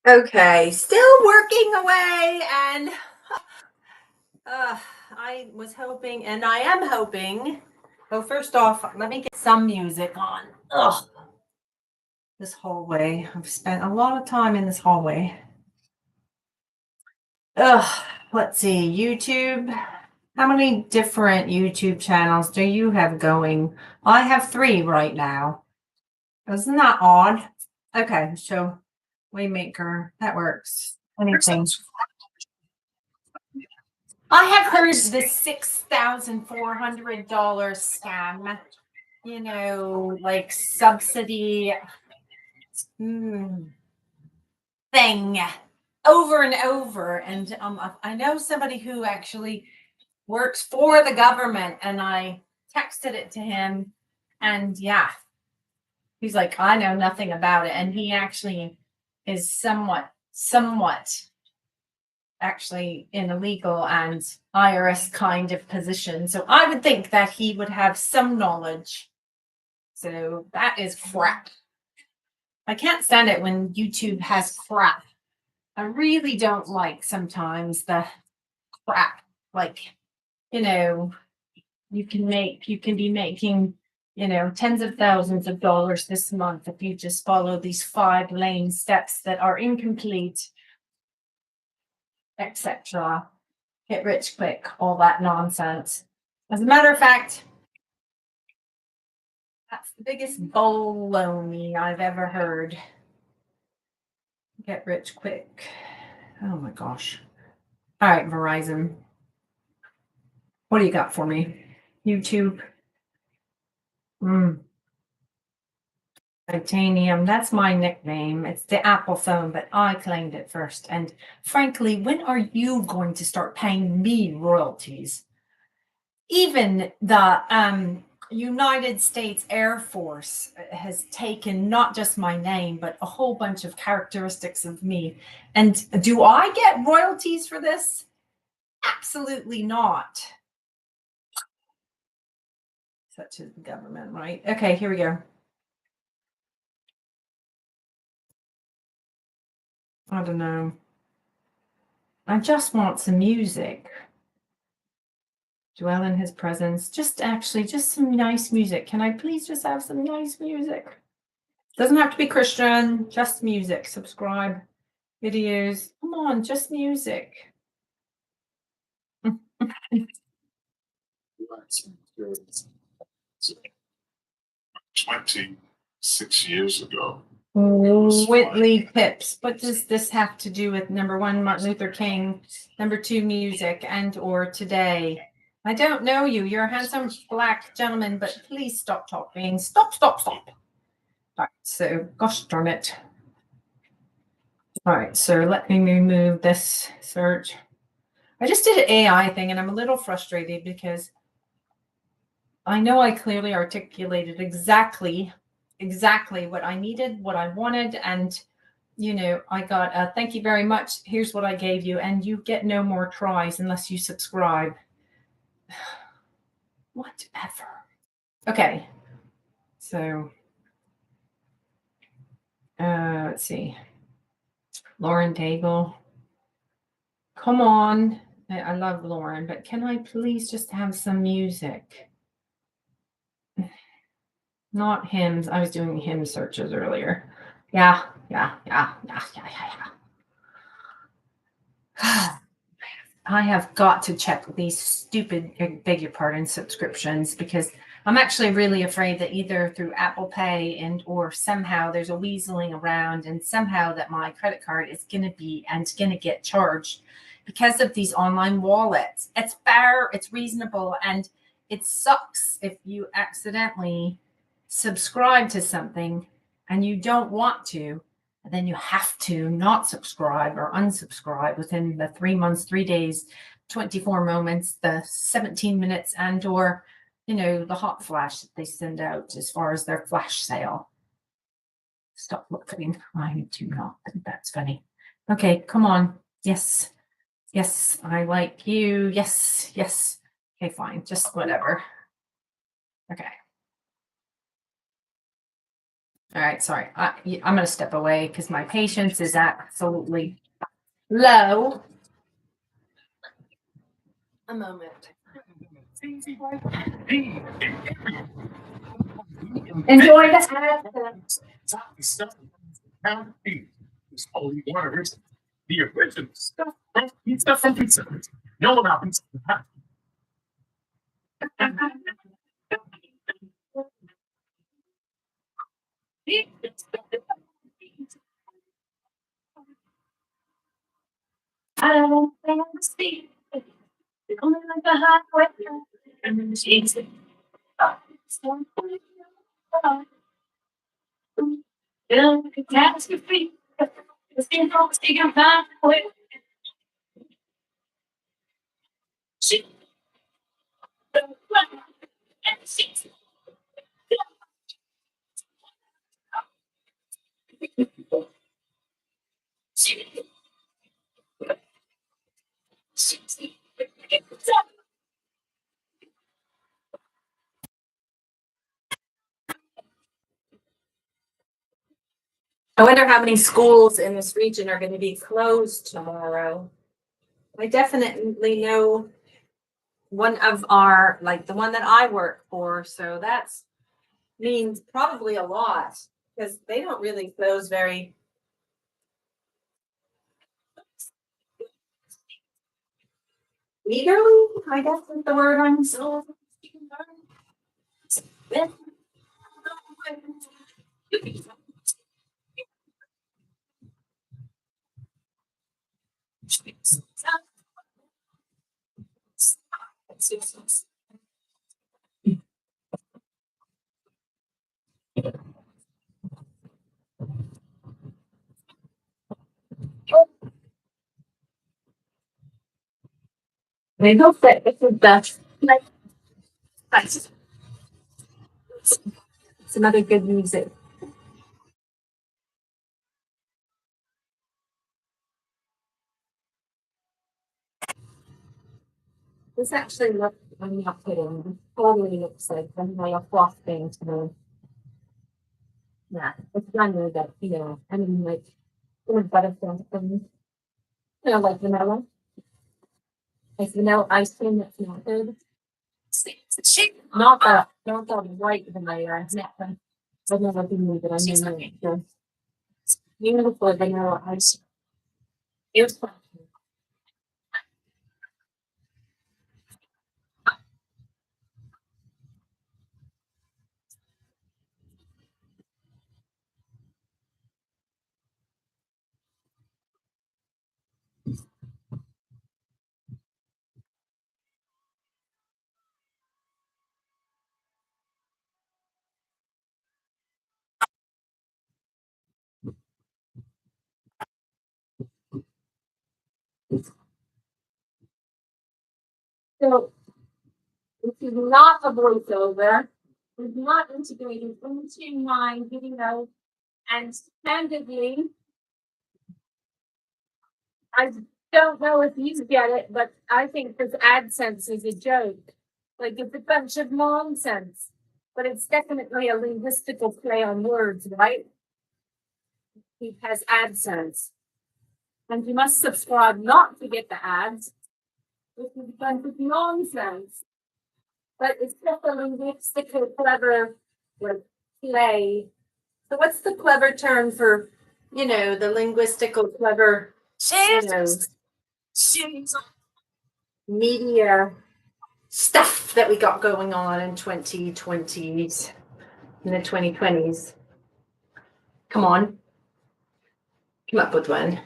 Okay, still working away, and I was hoping, and I am hoping. So first off, let me get some music on. Ugh, this hallway. I've spent a lot of time in this hallway. Ugh, let's see. YouTube. How many different YouTube channels do you have going? I have 3 right now. Isn't that odd? Okay, so Waymaker, that works. Anything. I have heard the $6,400 scam, like subsidy thing over and over. And I know somebody who actually works for the government, and I texted it to him, and yeah, he's like, I know nothing about it. And he actually is somewhat actually in a legal and IRS kind of position. So I would think that he would have some knowledge. So that is crap. I can't stand it when YouTube has crap. I really don't like sometimes the crap. Like, you can be making, tens of thousands of dollars this month if you just follow these 5-lane steps that are incomplete, etc. Get rich quick, all that nonsense. As a matter of fact, that's the biggest baloney I've ever heard. Get rich quick. Oh my gosh. All right, Verizon. What do you got for me? YouTube. Titanium. That's my nickname. It's the Apple phone, but I claimed it first. And frankly, when are you going to start paying me royalties? Even the United States Air Force has taken not just my name, but a whole bunch of characteristics of me. And do I get royalties for this? Absolutely not. Such as the government, right? Okay, here we go. I don't know. I just want some music. Dwell in his presence. Just some nice music. Can I please just have some nice music? Doesn't have to be Christian, just music. Subscribe, videos. Come on, just music. 26 years ago. Whitley Pips. What does this have to do with number 1, Martin Luther King, number 2, music, and or today? I don't know you. You're a handsome black gentleman, but please stop talking. Stop. All right, so gosh darn it. All right, so let me remove this search. I just did an AI thing, and I'm a little frustrated because I know I clearly articulated exactly what I needed, what I wanted, and I got a thank you very much. Here's what I gave you, and you get no more tries unless you subscribe. Whatever. Okay, so let's see. Lauren Daigle. Come on. I love Lauren, but can I please just have some music? Not hymns. I was doing hymn searches earlier. Yeah. I have got to check these stupid, beg your pardon, subscriptions, because I'm actually really afraid that either through Apple Pay and or somehow there's a weaseling around, and somehow that my credit card is going to get charged because of these online wallets. It's fair, it's reasonable, and it sucks if you accidentally subscribe to something and you don't want to. And then you have to not subscribe or unsubscribe within the 3 months, 3 days, 24 moments, the 17 minutes, and or, the hot flash that they send out as far as their flash sale. Stop looking. I do not think that's funny. Okay, come on. Yes, I like you. Yes. Okay, fine. Just whatever. Okay. All right, sorry. I'm going to step away because my patience is absolutely low. A moment. Enjoy the ad. It's only words. The original stuff. Pizza from pizza. No one happens. I don't see it. Only like a highway. And she's catastrophe. It's been taking time away. She I wonder how many schools in this region are going to be closed tomorrow. I definitely know one of our, like the one that I work for, so that's means probably a lot because they don't really close very eagerly, I guess is the word I'm so. I hope that this is the nice. It's another good music. This actually looks, I'm not kidding, totally looks like a cloth thing to me. Yeah, it's funny that, I mean, like, it's better things, like vanilla. Like vanilla ice cream that's not good. Not the white vanilla, not the vanilla bean, but I mean, like, the beautiful vanilla ice. It's fun. So this is not a voiceover. It's not integrated into my video. And candidly, I don't know if you get it, but I think this AdSense is a joke. Like it's a bunch of nonsense. But it's definitely a linguistical play on words, right? It has AdSense. And you must subscribe not to get the ads. This is a bunch of nonsense. But it's just a linguistical clever like play. So what's the clever term for, the linguistical clever, media stuff that we got going on in 2020s, in the 2020s. Come on. Come up with one.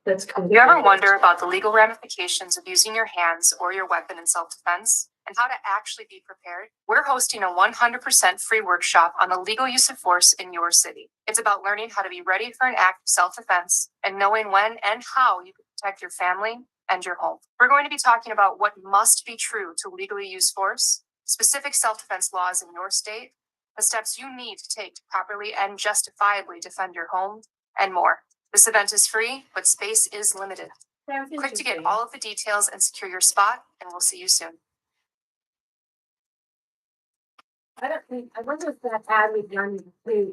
That's cool. You ever wonder about the legal ramifications of using your hands or your weapon in self-defense and how to actually be prepared? We're hosting a 100% free workshop on the legal use of force in your city. It's about learning how to be ready for an act of self-defense and knowing when and how you can protect your family and your home. We're going to be talking about what must be true to legally use force, specific self-defense laws in your state, the steps you need to take to properly and justifiably defend your home, and more. This event is free, but space is limited. Click to get all of the details and secure your spot, and we'll see you soon. I wonder if that ad was done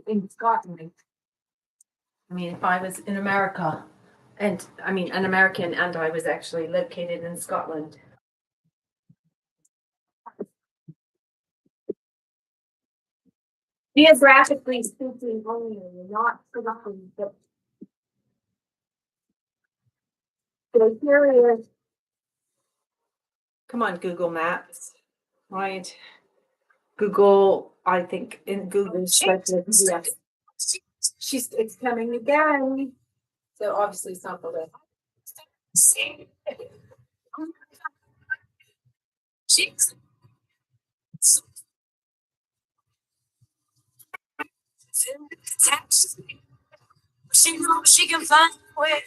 in Scotland. I mean, if I was in America, and I mean, an American, and I was actually located in Scotland. Geographically speaking only, not production, but so here is. Come on, Google Maps, right? Google, I think in Google, yes. It's coming again. So obviously it's not the list. She knows she can find a way.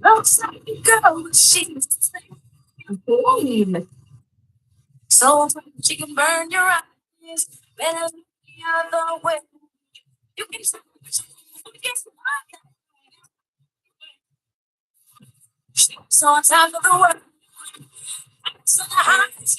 Looks like a girl, but she's so she can burn your eyes. Better look the other way. You can so it's time for the work. So the highs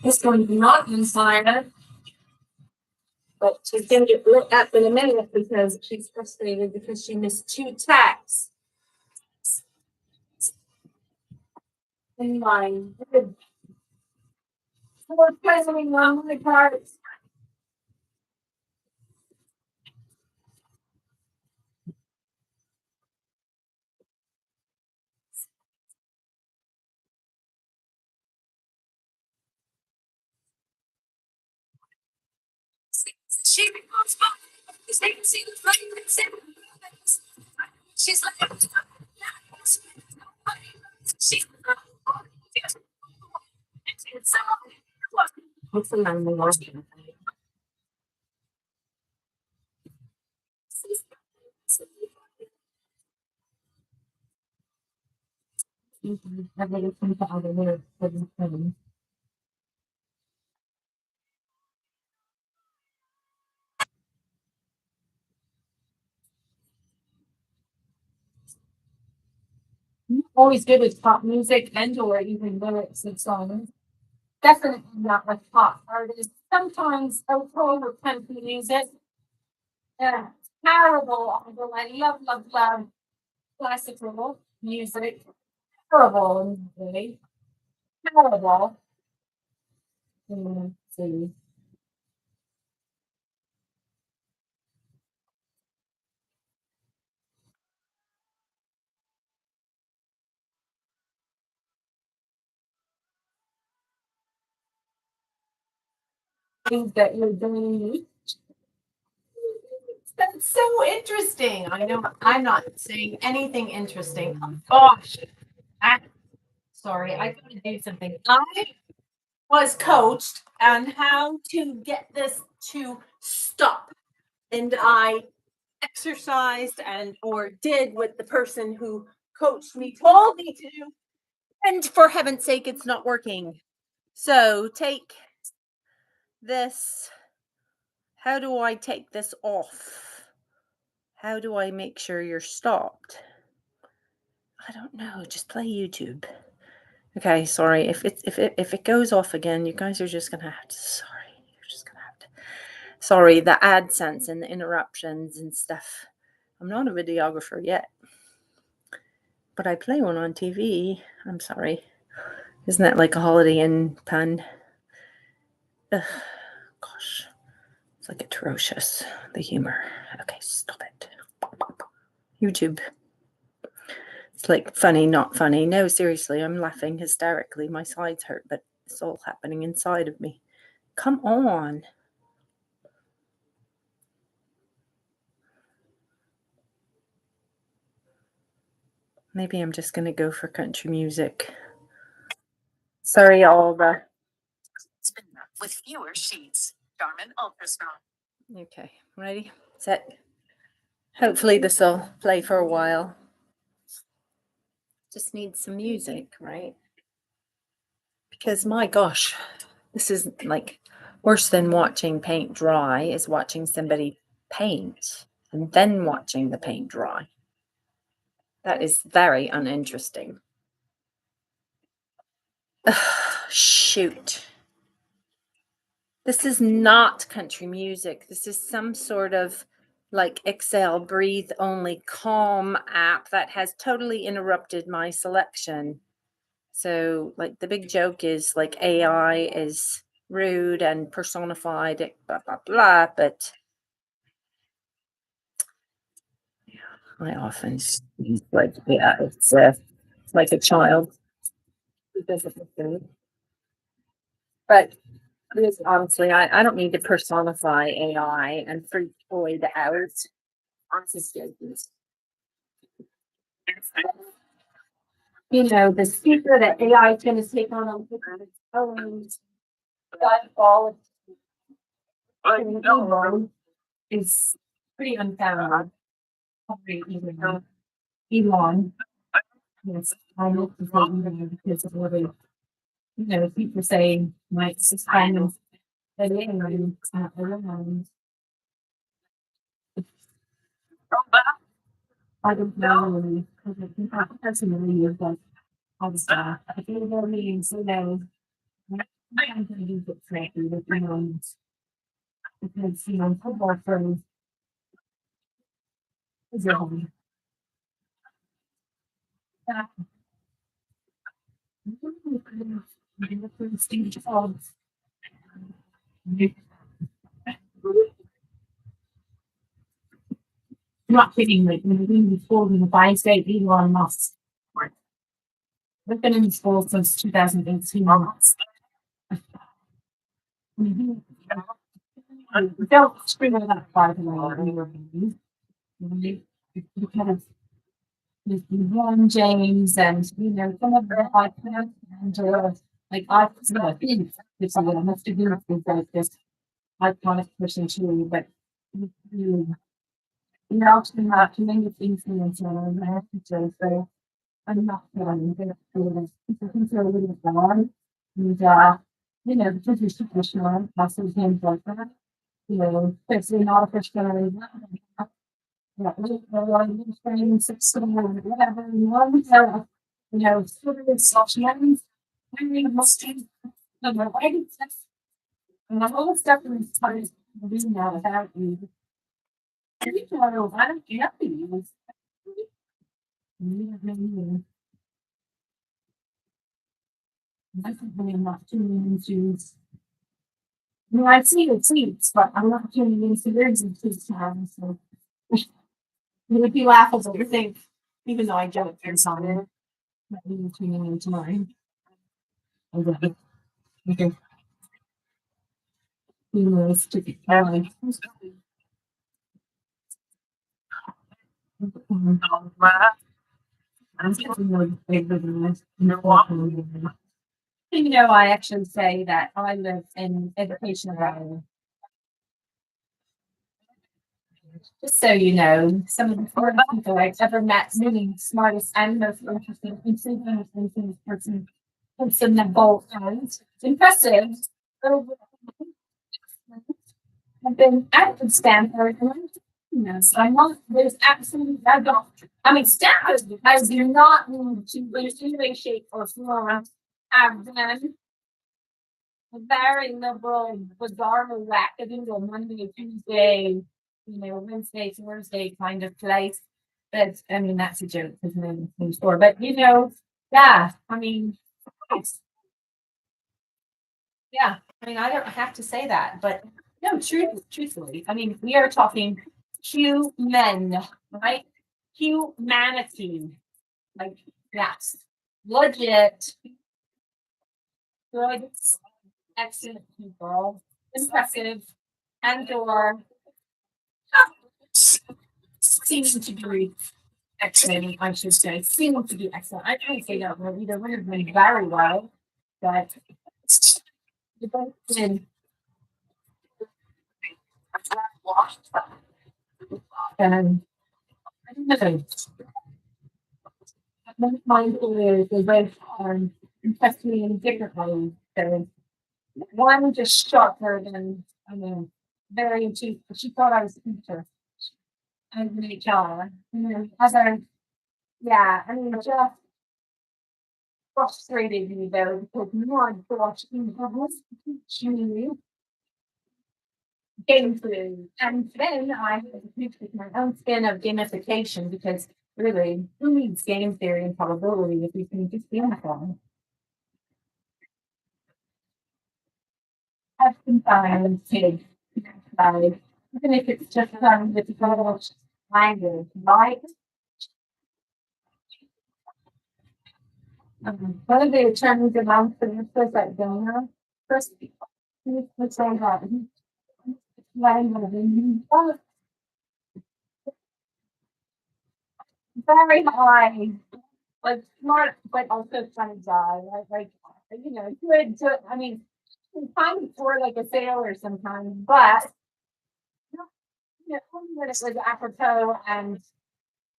it's going to be not inside, but she's going to get lit up in a minute because she's frustrated because she missed 2 texts. In line. We're presenting on my cards. She goes back. They can see the flame. She's like, she's what's the name of the always good with pop music and or even lyrics and songs. Definitely not with pop artists. Sometimes okay with country music. Yeah, terrible. Although I love classical music. Terrible in a way. Terrible. Let's see. Things that you're doing. That's so interesting. I know I'm not saying anything interesting. Oh, gosh. Sorry, I gotta do something. I was coached on how to get this to stop. And I exercised and or did what the person who coached me told me to do. And for heaven's sake, it's not working. So take this. How do I take this off? How do I make sure you're stopped? I don't know. Just play YouTube. Okay, sorry. If it goes off again, you guys are just gonna have to. Sorry, you're just gonna have to. Sorry, the AdSense and the interruptions and stuff. I'm not a videographer yet, but I play one on TV. I'm sorry. Isn't that like a Holiday Inn pun? Ugh, gosh, it's like atrocious. The humor. Okay, stop it. YouTube. It's like funny, not funny. No, seriously, I'm laughing hysterically. My sides hurt, but it's all happening inside of me. Come on. Maybe I'm just going to go for country music. Sorry, all the... With fewer sheets. Charmin Ultra Strong. Okay, ready, set. Hopefully this will play for a while. Just need some music, right? Because my gosh, this is like worse than watching paint dry is watching somebody paint and then watching the paint dry. That is very uninteresting. Ugh, shoot. This is not country music. This is some sort of like Excel breathe only calm app that has totally interrupted my selection. So like the big joke is like AI is rude and personified, blah, blah, blah. But yeah, I often like, yeah, it's like a child who doesn't listen. But it is honestly, I don't need to personify AI and freak Floyd out. You know, the speaker that AI is going to take on its own all is pretty unfounded. Probably Elon. Yes, I look for Elon because of what people say might just kind of that anyway, it's not around. I don't know really, because I think I personally is like all the stuff. I feel very so now I'm going to use it frankly with my own because football for is wrong. Not kidding, like when we were told in the by state Elon Musk. We've been in school since 2018 months. Don't scream it up by the way. Because with Ron James and some of the icons and like I think it's a little much to do with like this iconic person too, but also not tremendous influence on our messages, so I'm not feeling good for it's a little gone. And because you're super smart, also things like that, especially not a first generation. Yeah, whatever, sort of social and the whole stuff in this part is being out about you. I don't get these. I think I'm not tuning into. I see the tweets, but I'm not tuning into theirs in tweets now. So it would be laughable to think, even though I don't there's on it, that you're tuning into mine. Okay. Anyways, to be I'm getting more bigger than this. I actually say that I live in education area. Just so you know, some of the smartest people I've ever met, really smartest and most interesting, including person that both ends. It's impressive. I've been at Stanford. So I'm not, there's absolutely, I mean, Stanford, I do not need to, in any way, shape, or form, have been a very liberal, bizarre, wackadoodle Monday, Tuesday, Wednesday, Thursday kind of place. But I mean, that's a joke because no store. But yeah, I mean, yeah, I mean, I don't have to say that, but no, truthfully, I mean, we are talking human, right? humanity. Like, yes, legit, good, excellent people, impressive, and or seeming to be excellent, I should say, seeming to be excellent. I can't say that word either. Would have been very well, but they both been and I don't know. One mindful is they both impressed me in different ways. So one just shocked her than I mean, very into she thought I was a teacher. I was an HR. And then other yeah, I mean just frustrated me though because my gosh, you have this teaching game through. And then I had to teach with my own spin of gamification because really, who needs game theory and probability if we can just gamify? Have some fun, kid. Like, even if it's just fun with the language, right? One of the attorneys announced the says that donor first he would say that language very high, like smart, but also funny guy. Like you know, good. I mean, kind of for like a sailor sometimes, but you know, when it was apropos and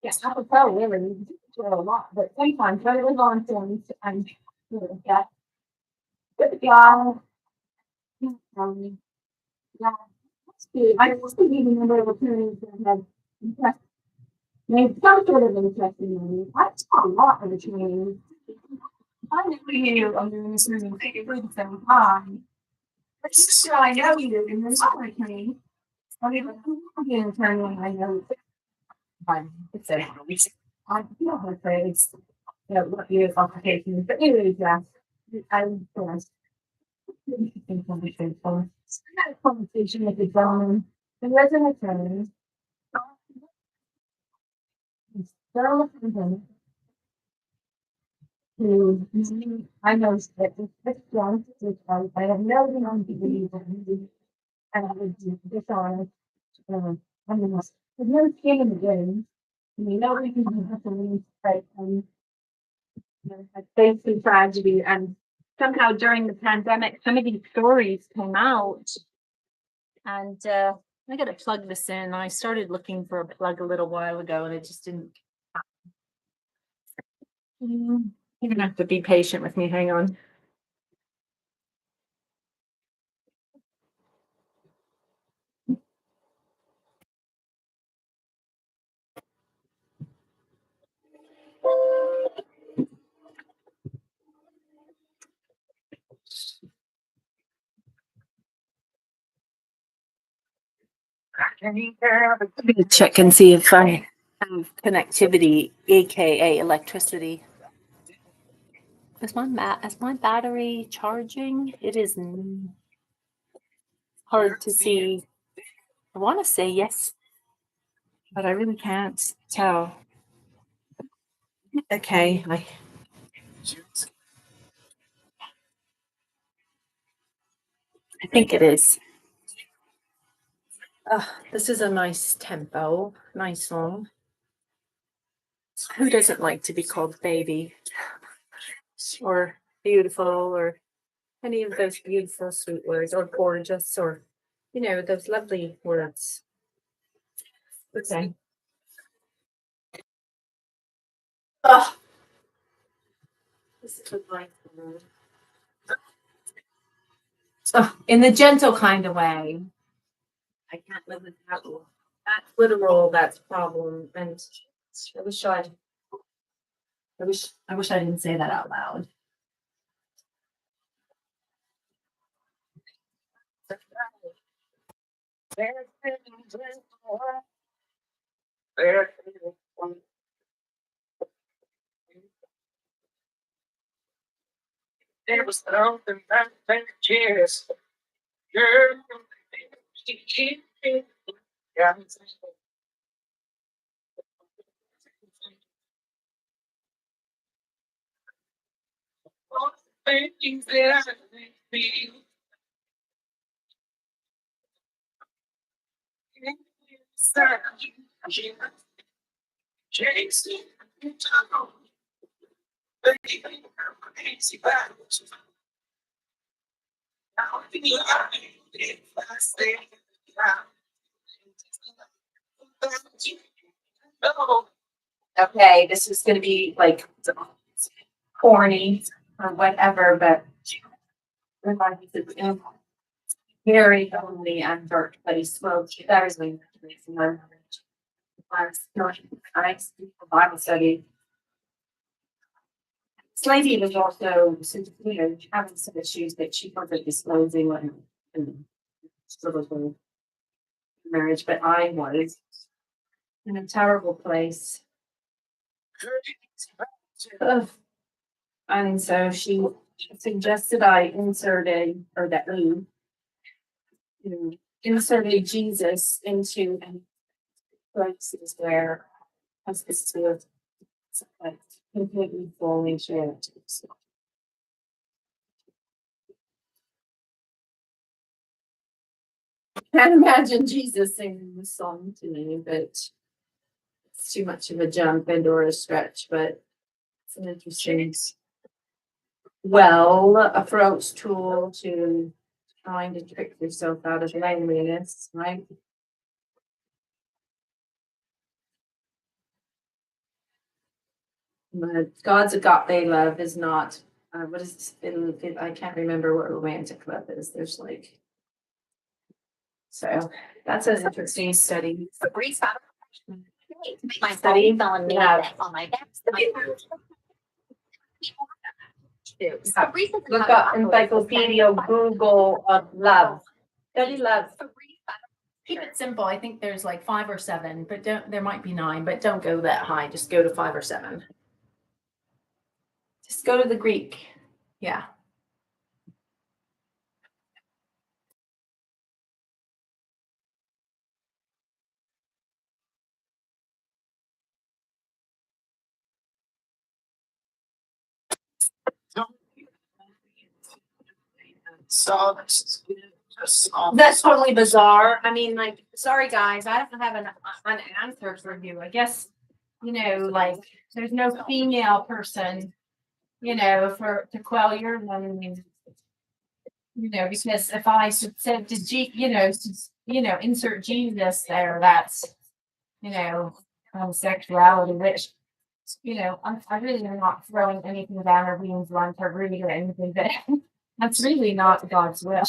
yeah, apropos really do a lot, but sometimes when it was on things and you know, yeah, but yeah, yeah. I was thinking the number of attorneys that have impressed made some sort of interesting money. I saw a lot of the training. I know you under this room for the same time. But still, I know you, and there's not like me. I mean, I'm getting a turn when I know fine. It's a I feel her face. You know, what years applications. But anyways, yeah. I'm interesting conversation. I had a conversation with the gentleman. The resident attorney. Still looking to I know that this one, which I have no reason to believe that and I would do dishonest. I mean, there's no skin in the game. I mean, no reason to have to leave, right? Face the tragedy, and somehow during the pandemic, some of these stories came out, and I got to plug this in. I started looking for a plug a little while ago, and it just didn't. You're gonna have to be patient with me. Hang on. Check and see if I have connectivity, aka electricity. Is my battery charging? It is hard to see. I want to say yes, but I really can't tell. Okay, I think it is. This is a nice tempo, nice song. Who doesn't like to be called baby or beautiful or any of those beautiful, sweet words or gorgeous or, you know, those lovely words? Okay. Oh, this is a nice word. Oh, in the gentle kind of way. I can't live with that. That's literal, that's problem. And I wish I didn't say that out loud. There was something that cheers. Girl, she keep me. Yeah. things that I feel. Chasing you down, baby, crazy battles. Now the line, if I stay down, no. Okay, this is gonna be like corny or whatever, but reminds me of very lonely and dark place. Well, that is my I speak for Bible study. This lady was also, having some issues that she wasn't disclosing when sort of a marriage, but I was in a terrible place. Ugh. And so she suggested I inserted, or that we inserted Jesus into places where hospice was like completely falling short. So I can't imagine Jesus singing this song to me, but it's too much of a jump and or a stretch, but it's an interesting, well, approach tool to trying to trick yourself out of loneliness, right? But God's agape love is not, what is it? I can't remember what romantic love is. There's like, so that's an interesting study. My Study? phone fell and made Yeah. that on my desk. Look up Encyclopedia Google of love. Study love. Keep it simple. I think there's like 5 or 7, but there might be 9, but don't go that high. Just go to 5 or 7. Just go to the Greek. Yeah. So this is just That's totally bizarre. I mean, like, sorry guys, I don't have an answer for you. I guess, like there's no female person, to quell your loneliness. Because if I said to insert Jesus there, that's, homosexuality, which, I really am not throwing anything down or being blunt or rude or anything, but that's really not God's will.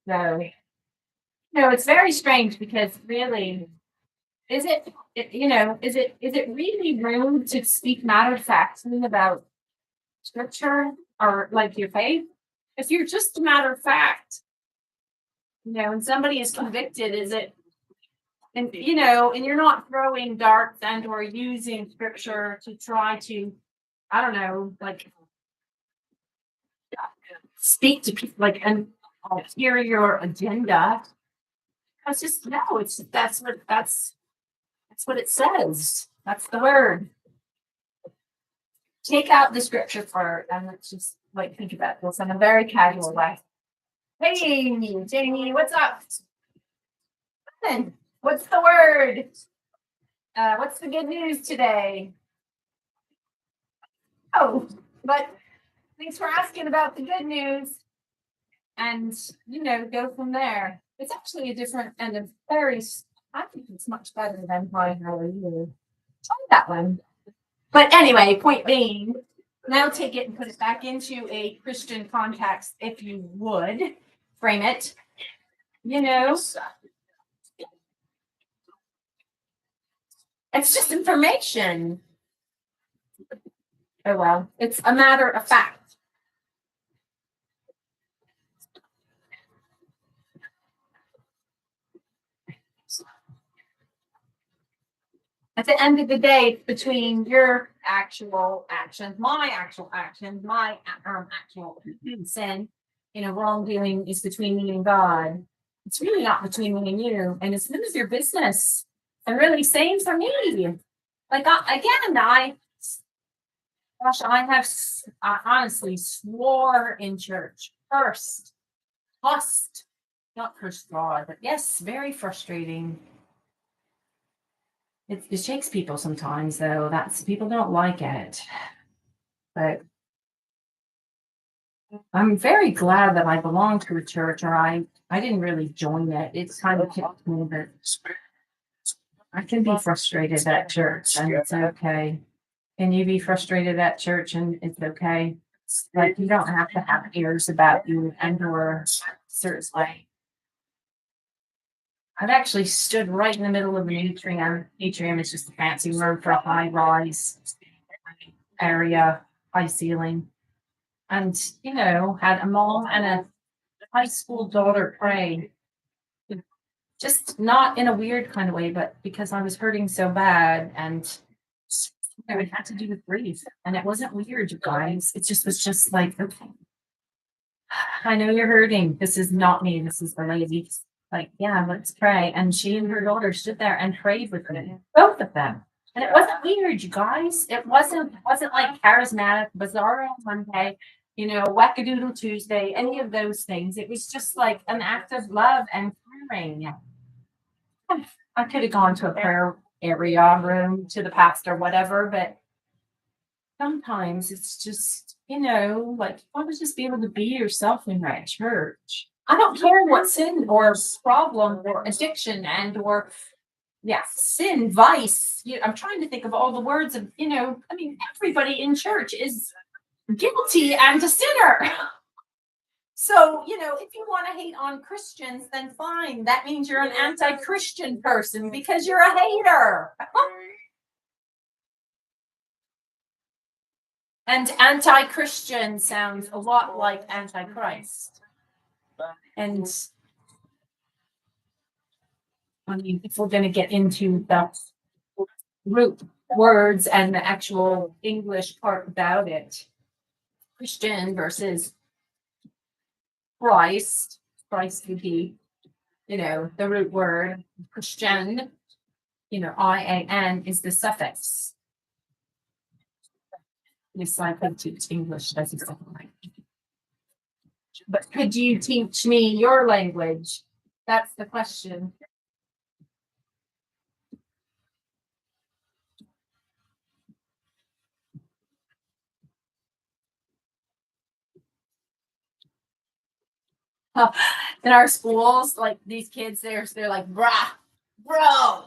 So, it's very strange because really, is it really rude to speak matter of factly about scripture or like your faith? If you're just a matter of fact, and somebody is convicted, is it, and you're not throwing darts and or using scripture to try to, I don't know, like speak to people like an ulterior agenda. That's just no. That's what it says. That's the word. Take out the scripture part and let's just like think about this in a very casual way. Hey, Jamie, what's up? Nothing. What's the word? What's the good news today? Oh, but thanks for asking about the good news. And go from there. It's actually a different and a very, I think it's much better than How Are You. Try that one. But anyway, point being, now take it and put it back into a Christian context, if you would frame it. It's just information. Oh well, it's a matter of fact. At the end of the day, it's between your actual actions, my actual actions, my actual sin, wrongdoing is between me and God. It's really not between me and you, and it's none of your business. And really, same for me. Like Gosh, I honestly swore in church, cursed, not cursed God, but yes, very frustrating. It shakes people sometimes, though. People don't like it, but I'm very glad that I belong to a church, or I didn't really join it. It's kind of kicked me, but I can be frustrated at church, and it's okay. Can you be frustrated at church and it's okay? Like you don't have to have ears about you and or seriously. I've actually stood right in the middle of an atrium. Atrium is just a fancy word for a high rise area, high ceiling. And, had a mom and a high school daughter pray. Just not in a weird kind of way, but because I was hurting so bad and it had to do with grief. And it wasn't weird, you guys. It just was just like, okay, I know you're hurting. This is not me. This is the lady. Like, yeah, let's pray. And she and her daughter stood there and prayed with me, both of them. And it wasn't weird, you guys. It wasn't like charismatic, bizarre on Monday, wackadoodle Tuesday, any of those things. It was just like an act of love and caring. I could have gone to a prayer area room to the pastor, whatever, but sometimes it's just, like you want to just be able to be yourself in that church. I don't care what sin or problem or addiction and or sin, vice. I'm trying to think of all the words of, everybody in church is guilty and a sinner. So, if you want to hate on Christians, then fine. That means you're an anti-Christian person because you're a hater. And anti-Christian sounds a lot like antichrist. And if we're going to get into the root words and the actual English part about it, Christian versus Christ would be, the root word. Christian, IAN is the suffix. Yes, I could teach English as a second language. But could you teach me your language? That's the question. In our schools, like these kids, they're like, brah, bro.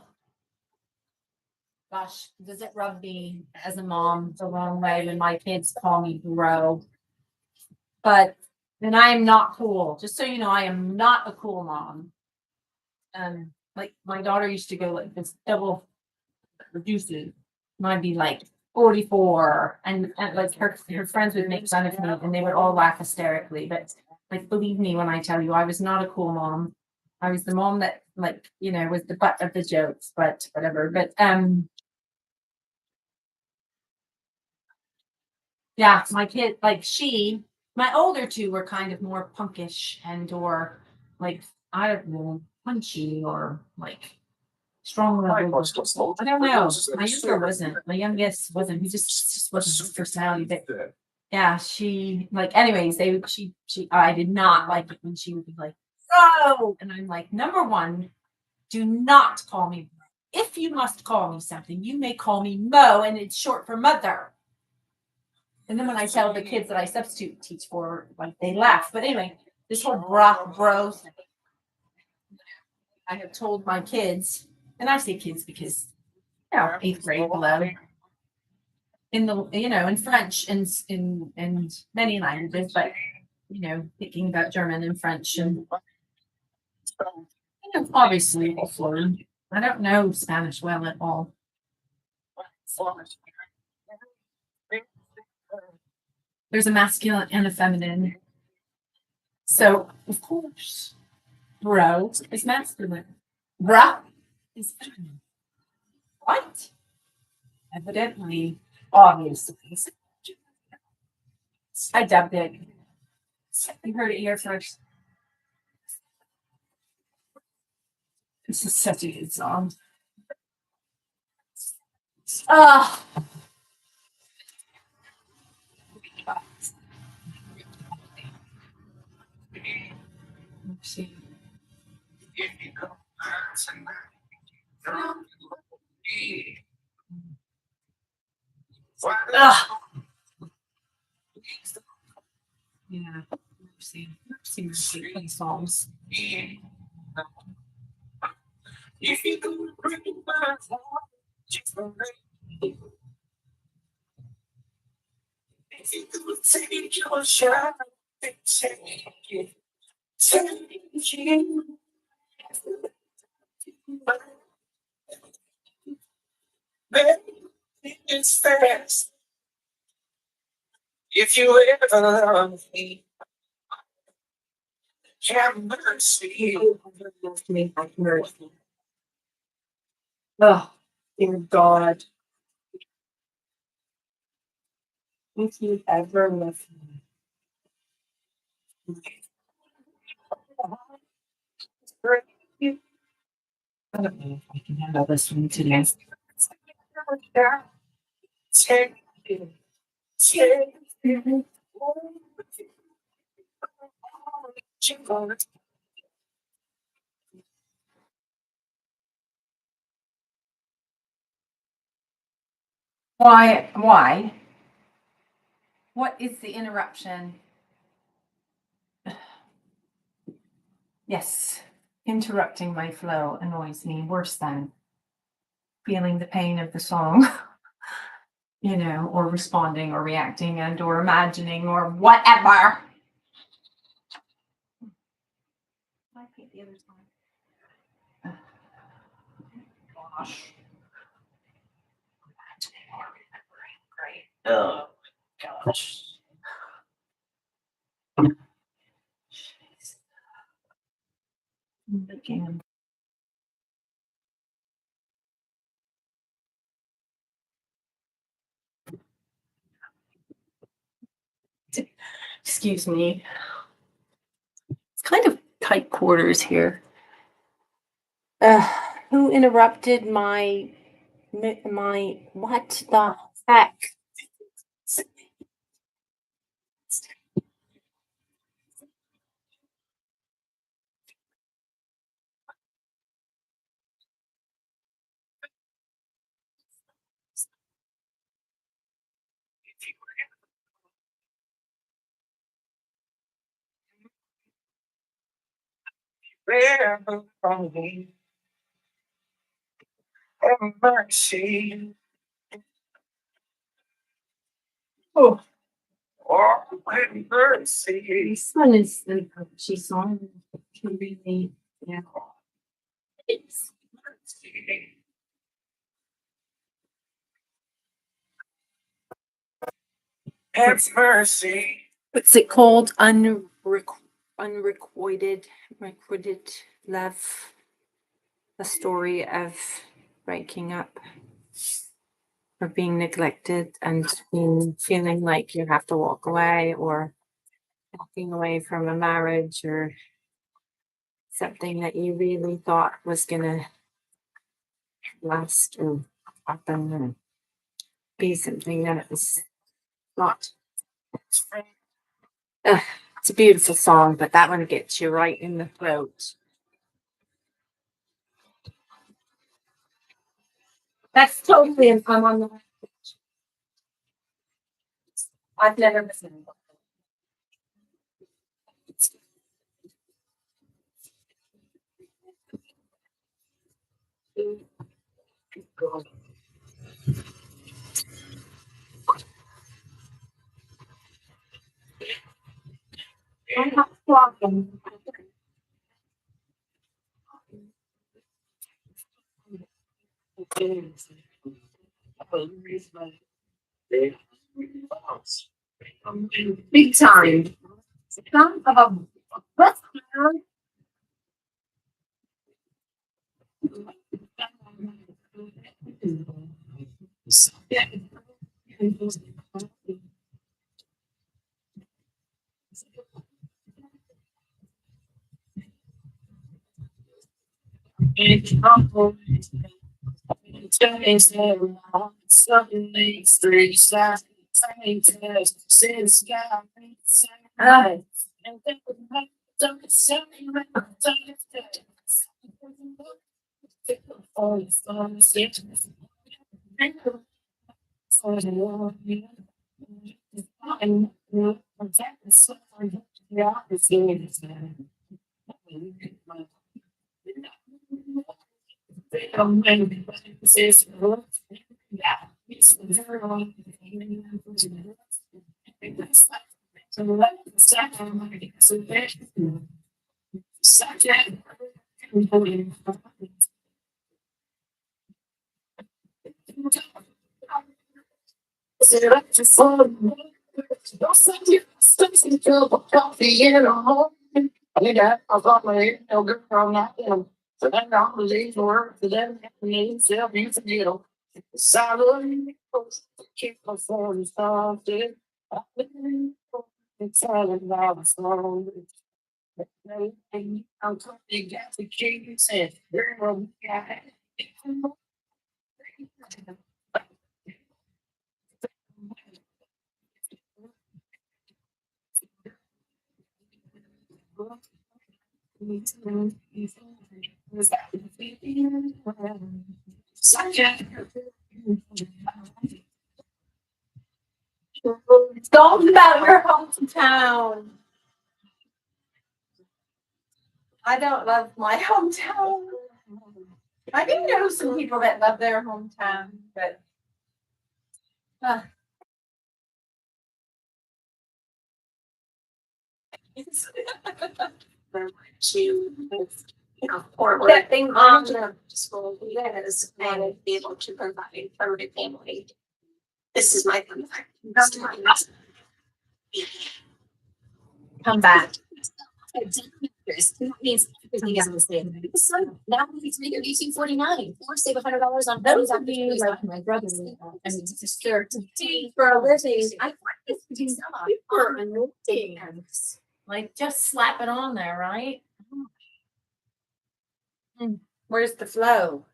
Gosh, does it rub me as a mom the wrong way when my kids call me bro? But then I am not cool. Just so you know, I am not a cool mom. Like my daughter used to go like this double reduces. Might be like 44, and like her friends would make fun of me, and they would all laugh hysterically. But like, believe me when I tell you, I was not a cool mom. I was the mom that was the butt of the jokes, but whatever. But yeah, my kid, like my older two were kind of more punkish and or like I don't know, punchy or like strong. I don't know. My younger wasn't. My youngest wasn't. He just wasn't his personality. But yeah, she like. Anyways, she. I did not like it when she would be like, "Oh," and I'm like, number one, do not call me. If you must call me something, you may call me Mo, and it's short for mother. And then when I tell the kids that I substitute teach for, like they laugh. But anyway, this whole bro thing, I have told my kids, and I say kids because 8th grade below, in the in French and in many languages, but thinking about German and French and obviously fluent. I don't know Spanish well at all. There's a masculine and a feminine. So of course, bro is masculine. Bra is feminine. What? Evidently, obviously. I dubbed it. You heard it here first. This is such a good song. Ugh. Yeah. Mercy, mercy, mercy. Play songs. If you could break my heart, just for me. If you could take your shot, take it, take it. Baby, it's fast. If you ever love me, have mercy. Me, have mercy. Oh, dear God. If you ever love me. I don't know if I can handle this one today. Take it, take it. Why? Why? What is the interruption? Yes, interrupting my flow annoys me worse than feeling the pain of the song, or responding or reacting and or imagining or whatever. I paint the other side. Gosh. Imagining or remembering. Great. Oh my gosh. Jeez. I'm looking. Excuse me. It's kind of tight quarters here. Who interrupted my what the heck? Ever from me, have mercy. Oh, Oh, have mercy. this one is the punchy song. Can really, yeah. It's Mercy. Have mercy. what's it called? Unrequited love. A story of breaking up or being neglected and feeling like you have to walk away or walking away from a marriage or something that you really thought was gonna last or happen or be something that is not. It's a beautiful song, but that one gets you right in the throat. That's totally I'm on the. I've never listened. I'm not talking. Big time. Son of a bus man. Right. Don't about your hometown. I don't love my hometown. I do know some people that love their hometown, but That thing on the school is and be able to provide for my family. This is my come back. Now he's making 1849. Or save $100 on Those would be like my brother and sister for a living. I want this to be super annoying. Like just slap it on there, right? Where's the flow?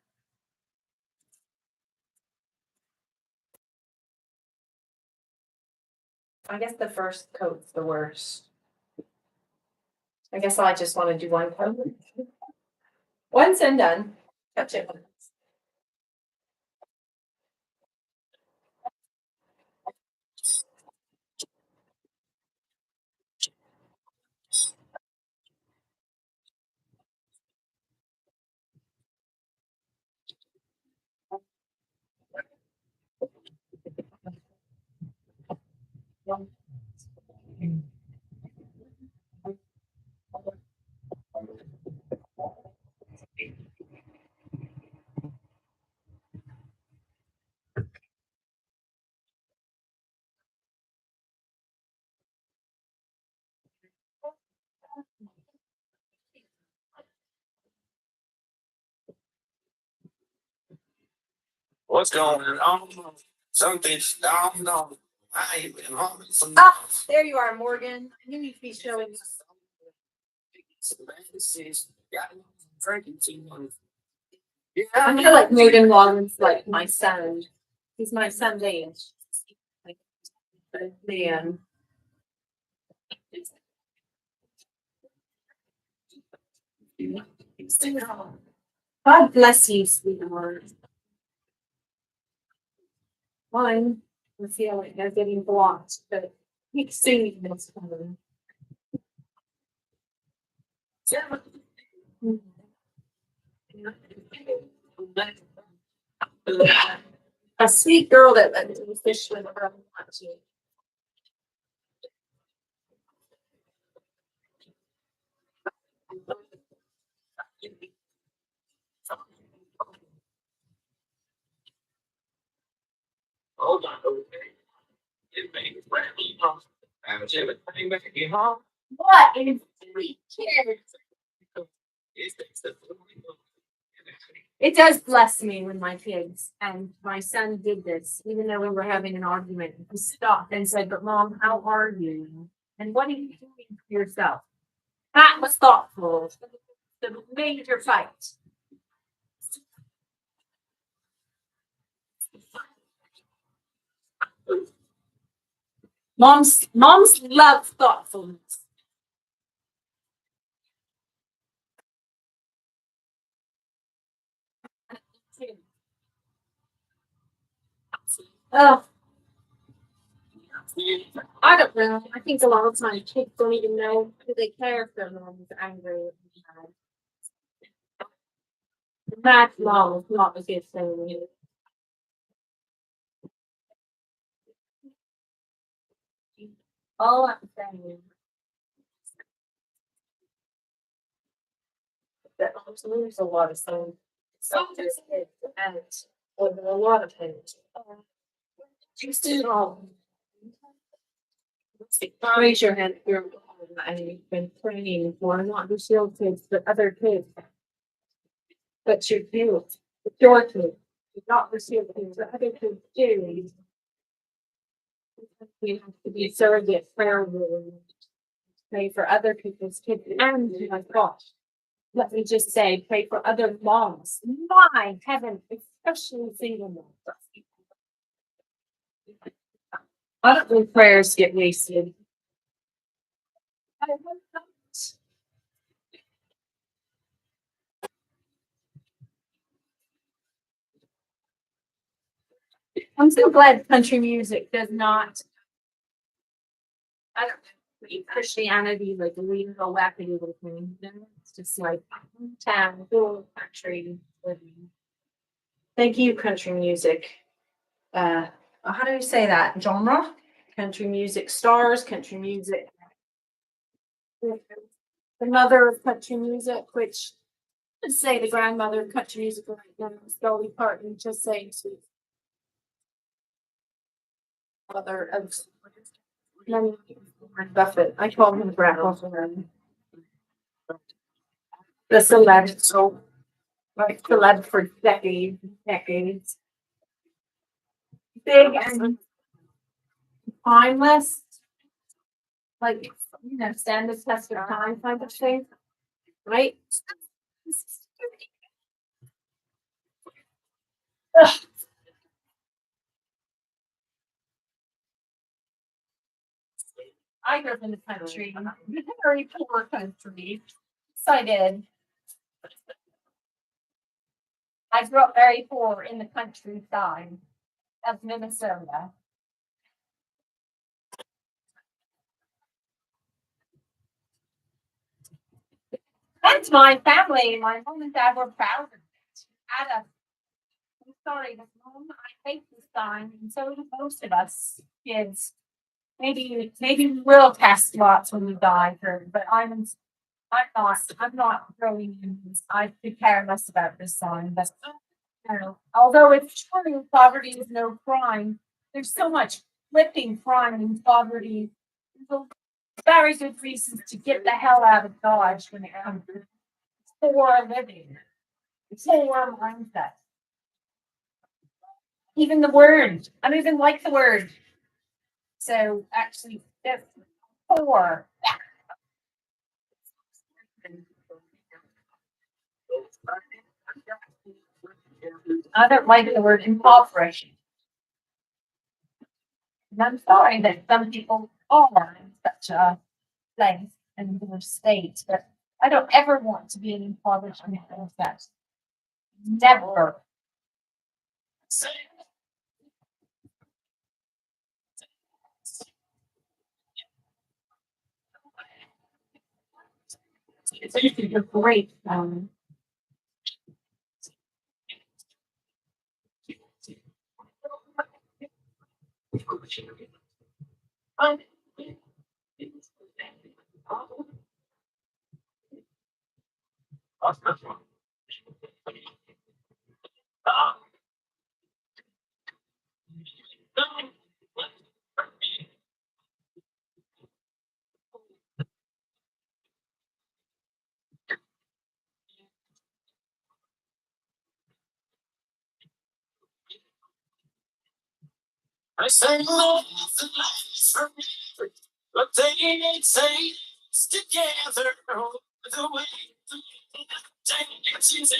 I guess the first coat's the worst. I guess I just want to do one coat. Once and done. Touch it. What's going on? Something's going on. I ain't been home for Ah, there you are, Morgan. You need to be showing us. drinking too much. I feel like Morgan Wallen's like my son. He's my son's age. But man. God bless you, sweetheart. Mine, I feel like they're getting blocked, but keep singing this one. A sweet girl that let me fish with her. Hold on, okay. It makes friendly. I'm just back in home. What is 3 kids? It does bless me when my kids and my son did this, even though we were having an argument. He stopped and said, "But mom, how are you? And what are you doing for yourself?" That was thoughtful. The major fight. Moms love thoughtfulness. Oh, I don't know. I think a lot of times kids don't even know who they care if their mom is angry. Mad mom is not a good thing. All I'm saying is that also there's a lot of things. Sometimes kids and with a lot of things. You still raise your hand if you're and you've been praying for not just your kids but other kids. But you do it. It's your kids. Not just your kids, but other kids do. We have to be a surrogate prayer warrior. Pray for other people's kids. And my gosh, let me just say, pray for other moms. My heaven, especially single moms. I don't think prayers get wasted. I hope not. I'm so glad country music does not. I don't know, Christianity like a real wacky little thing. You know? It's just like town, cool country living. Thank you, country music. How do you say that? Genre? Country music stars, country music. The mother of country music, which let's say the grandmother of country music right now is Dolly Parton, just saying sweet. Mother of Warren Buffett. I call him Grandpa. The celeb, so like celeb for decades, decades. Big and timeless, like stand the test of time kind of thing, right? Ugh. I grew up in the country, very poor country. Yes, I did. I grew up very poor in the countryside of Minnesota. That's my family. My mom and dad were proud of it. I'm sorry, this mom, I hate this sign, and so do most of us kids. Maybe we will test lots when we die, but I'm not throwing in this. I could care less about this sign, but although it's true, poverty is no crime. There's so much flipping crime and poverty. There's a very good reasons to get the hell out of Dodge when it comes to poor living. It's poor mindset. Even the word, I don't even like the word. So actually, that's poor. I don't like the word impoverished. And I'm sorry that some people are in such a place and their state, but I don't ever want to be an impoverished man. That never. It's a great. I sang love and life for me, but they ain't say it's together. The way it's easy.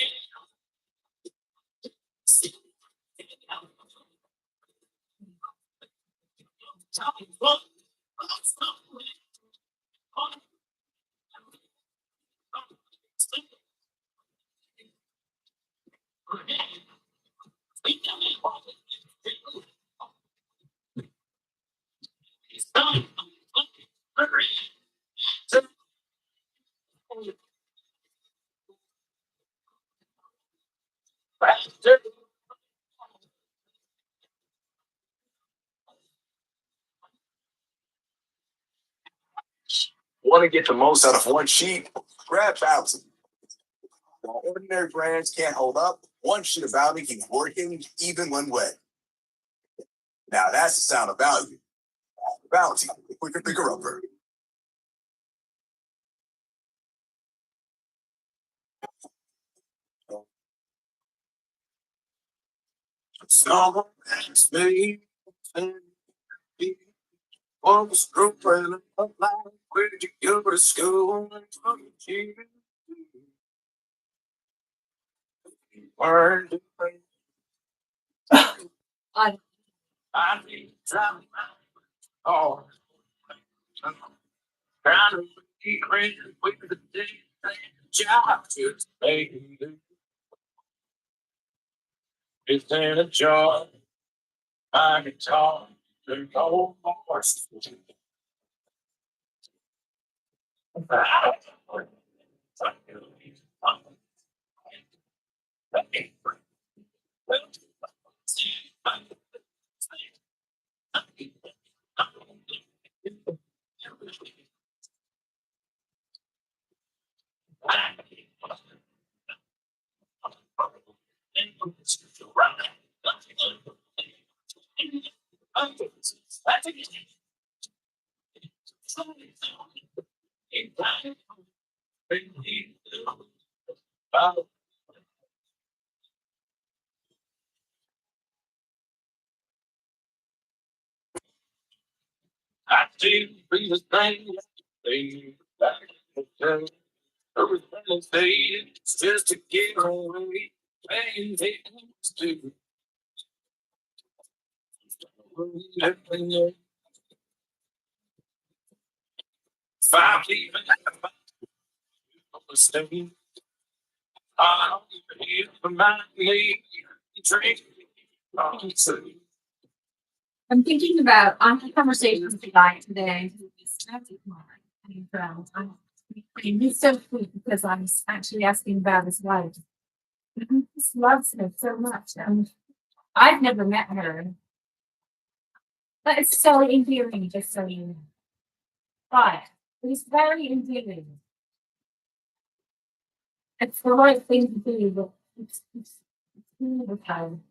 Want to get the most out of one sheet? Grab Bounty. While ordinary brands can't hold up, one sheet of Bounty keeps working even when wet. Now that's the sound of value. Bounty, quicker, bigger upper. So that's me. Always growing up like where did you go to school? Word. I need some. Oh. Trying to keep ready with the day. Job to take. It's in a job. I can talk. There's no more. I see the thing back. Everything faded just to get away. Pain things to five even stay. I'm here for my need. Drink. I'm thinking about on the conversations with the guy today. He's so sweet because I was actually asking about his wife. He just loves her so much. And I've never met her. But it's so endearing, just so you know. But he's very endearing. It's the right thing to do, but it's the time.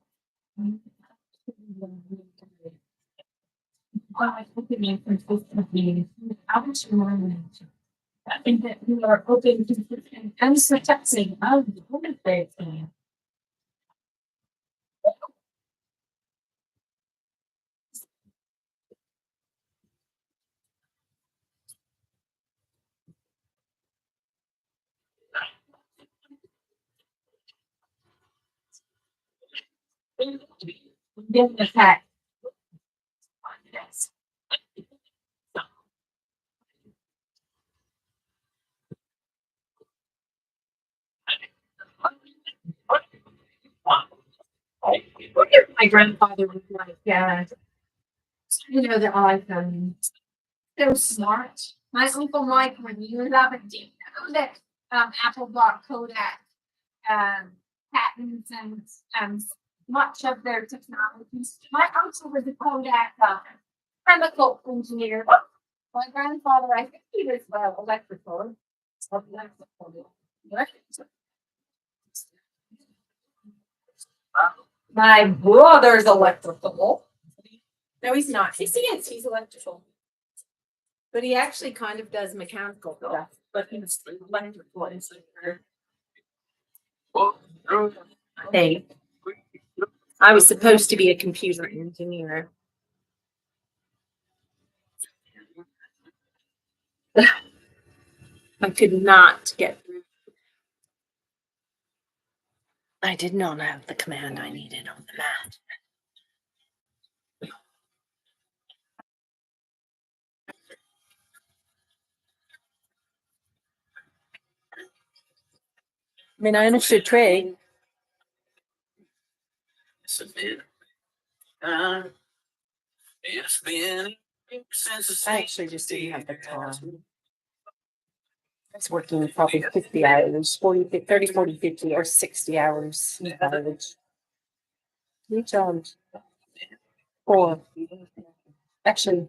I think that we are open to and protecting of the women thing. Give the fact. Yes. My grandfather was like, yeah, you know, they're all so smart. My uncle Mike, when you was up at Deep, that Apple bought Kodak patents and much of their technologies. My uncle was a Kodak chemical engineer. My grandfather, I think he was electrical. My brother's electrical. No, he's not. Yes, he is. He's electrical. But he actually kind of does mechanical stuff, but he's electrical engineer. Hey, I was supposed to be a computer engineer. I could not get through. I did not have the command I needed on the math. I mean, I understood trade. It's been I actually just didn't have the time. I was working probably 50 hours, 40, 30, 40, 50, or 60 hours in college. 3 jobs. 4. Actually,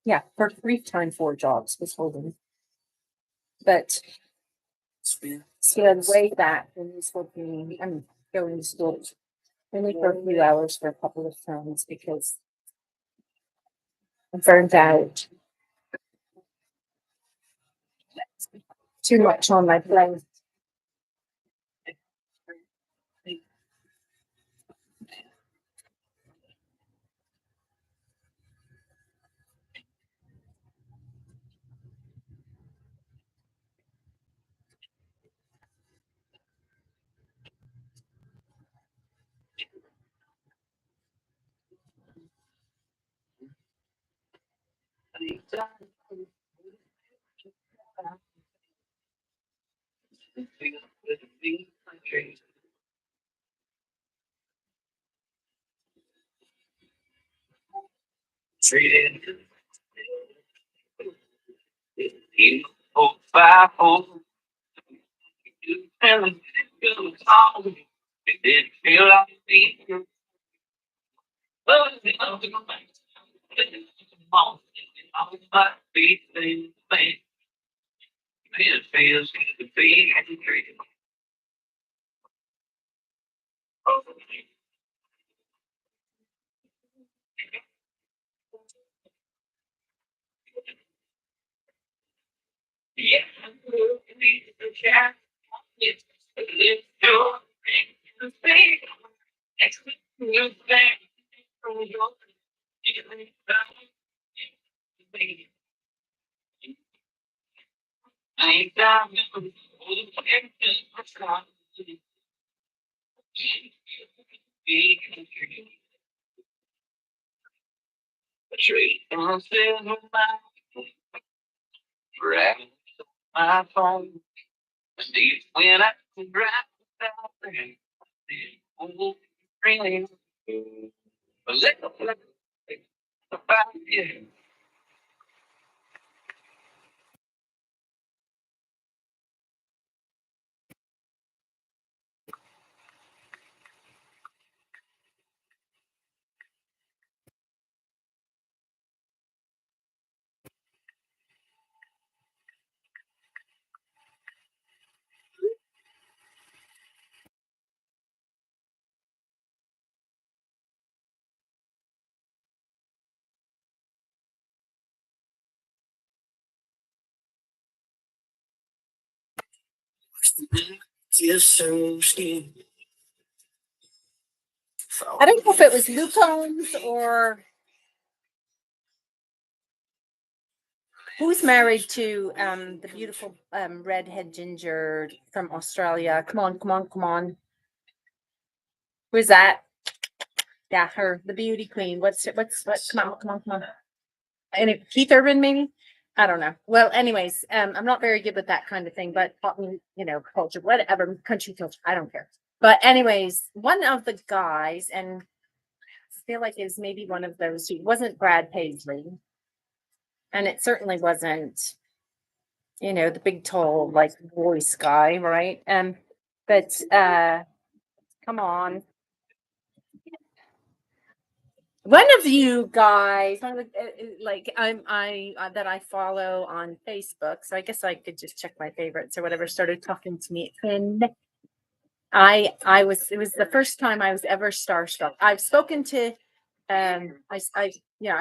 yeah, for 4 jobs was holding. But way back when he was working, I'm going to school only for a few hours for a couple of times because I'm burned out. Too much on my plate. I don't know if it was Luton's or who's married to the beautiful redhead ginger from Australia. Come on, come on, come on. Who's that? Yeah, her, the beauty queen. What's come on, come on, come on. And Keith Urban, maybe? I don't know. Well, anyways, I'm not very good with that kind of thing, but culture, whatever, country culture, I don't care. But anyways, one of the guys, and I feel like is maybe one of those who wasn't Brad Paisley. And it certainly wasn't, the big tall like voice guy, right? But come on. One of you guys, one of the, that I follow on Facebook, so I guess I could just check my favorites or whatever, started talking to me. And it was the first time I was ever starstruck. I've spoken to I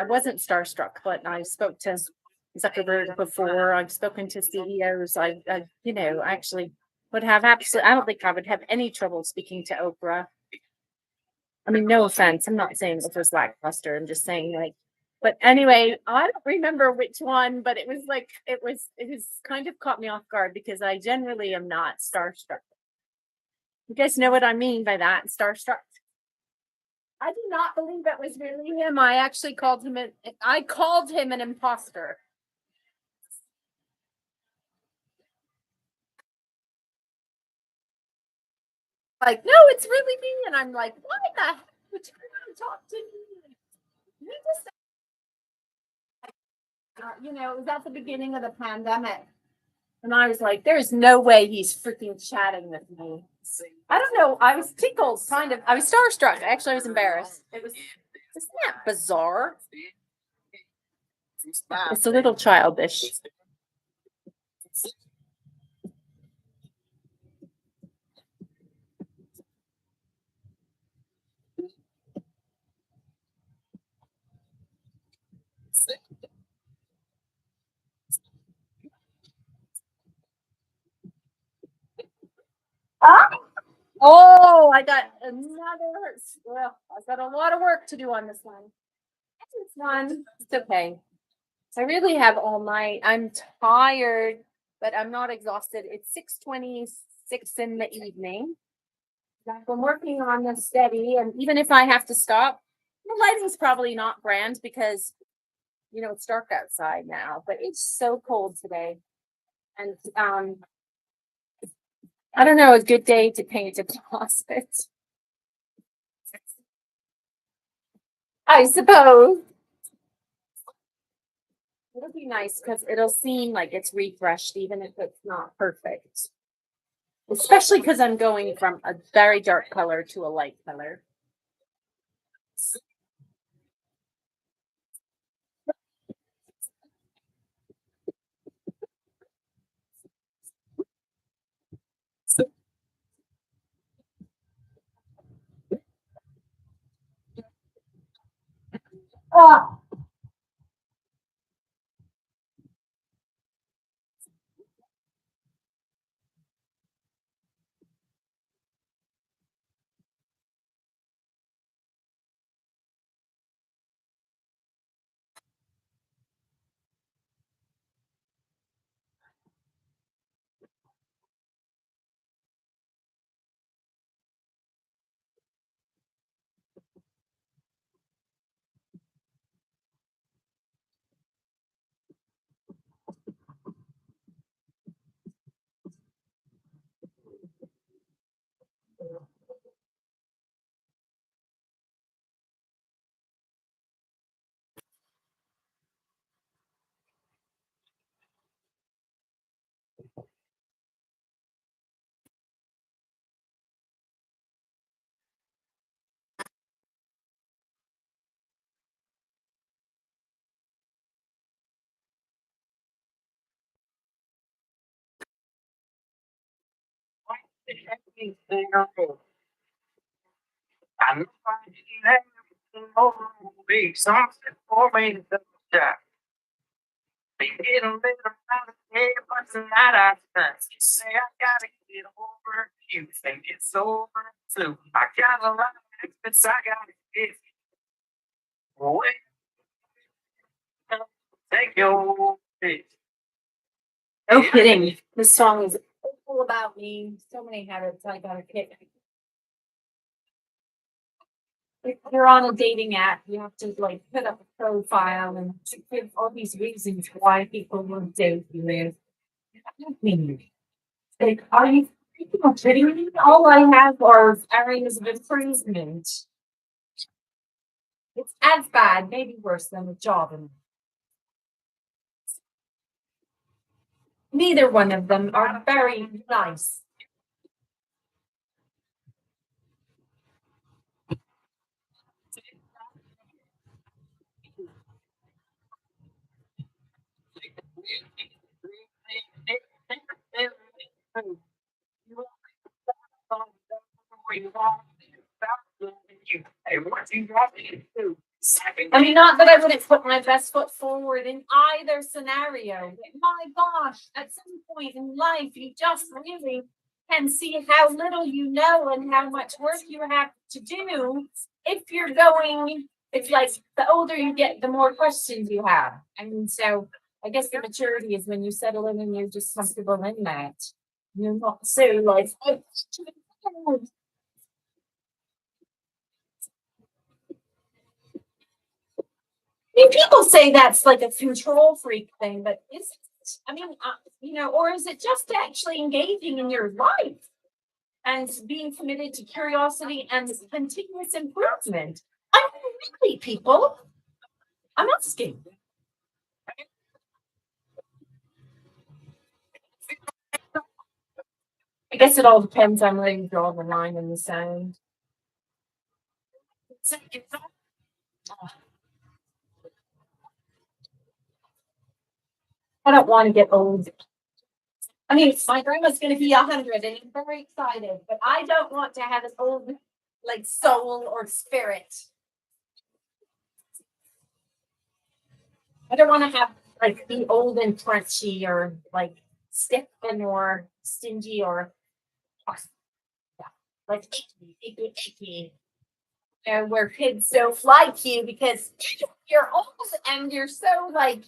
wasn't starstruck, but I spoke to Zuckerberg before. I've spoken to CEOs. I actually would have absolutely. I don't think I would have any trouble speaking to Oprah. I mean, no offense. I'm not saying it was lackluster. I'm just saying but anyway, I don't remember which one, but it was kind of caught me off guard because I generally am not starstruck. You guys know what I mean by that, starstruck. I do not believe that was really him. I actually called him an imposter. Like, no, it's really me. And I'm like, why the heck would you want to talk to me? You just you know, it was at the beginning of the pandemic. And I was like, there's no way he's freaking chatting with me. I don't know. I was tickled, kind of. I was starstruck. Actually, I was embarrassed. Isn't that bizarre? It's a little childish. Oh, I got another. Well, I've got a lot of work to do on this one. This one, it's okay. I really have all night. I'm tired, but I'm not exhausted. It's 6:26 in the evening. I've been working on this steady, and even if I have to stop, the lighting's probably not grand because you know it's dark outside now, but it's so cold today. And I don't know, a good day to paint a closet. I suppose. It'll be nice because it'll seem like it's refreshed, even if it's not perfect. Especially because I'm going from a very dark color to a light color. Oh, Something for me to double been getting a little out of here, but tonight I think you say I gotta get over you think it's over too. I got a lot of expense I gotta get away. Take your pick. no kidding. This song is all about me. So many habits I gotta kick. If you're on a dating app, you have to like put up a profile and give all these reasons why people will date you. Like, are you freaking kidding me? All I have are areas of improvement. It's as bad, maybe worse than a job. And neither one of them are very nice. I mean, not that I wouldn't put my best foot forward in either scenario, but my gosh, at some point in life, you just really can see how little you know and how much work you have to do if you're going. It's like the older you get, the more questions you have. I mean, so I guess the maturity is when you settle in and you're just comfortable in that. You're not so like, oh, I mean, people say that's like a control freak thing, but is it? I mean, you know, or is it just actually engaging in your life and being committed to curiosity and continuous improvement? I mean, really, people, I'm asking. guess it all depends on where you draw the line in the sand. I don't want to get old. I mean, my grandma's going to be 100 and I'm very excited, but I don't want to have an old, like, soul or spirit. I don't want to have, like, be old and crunchy or, like, stiff and or stingy or, like, icky. And where kids don't like you because you're old and you're so, like,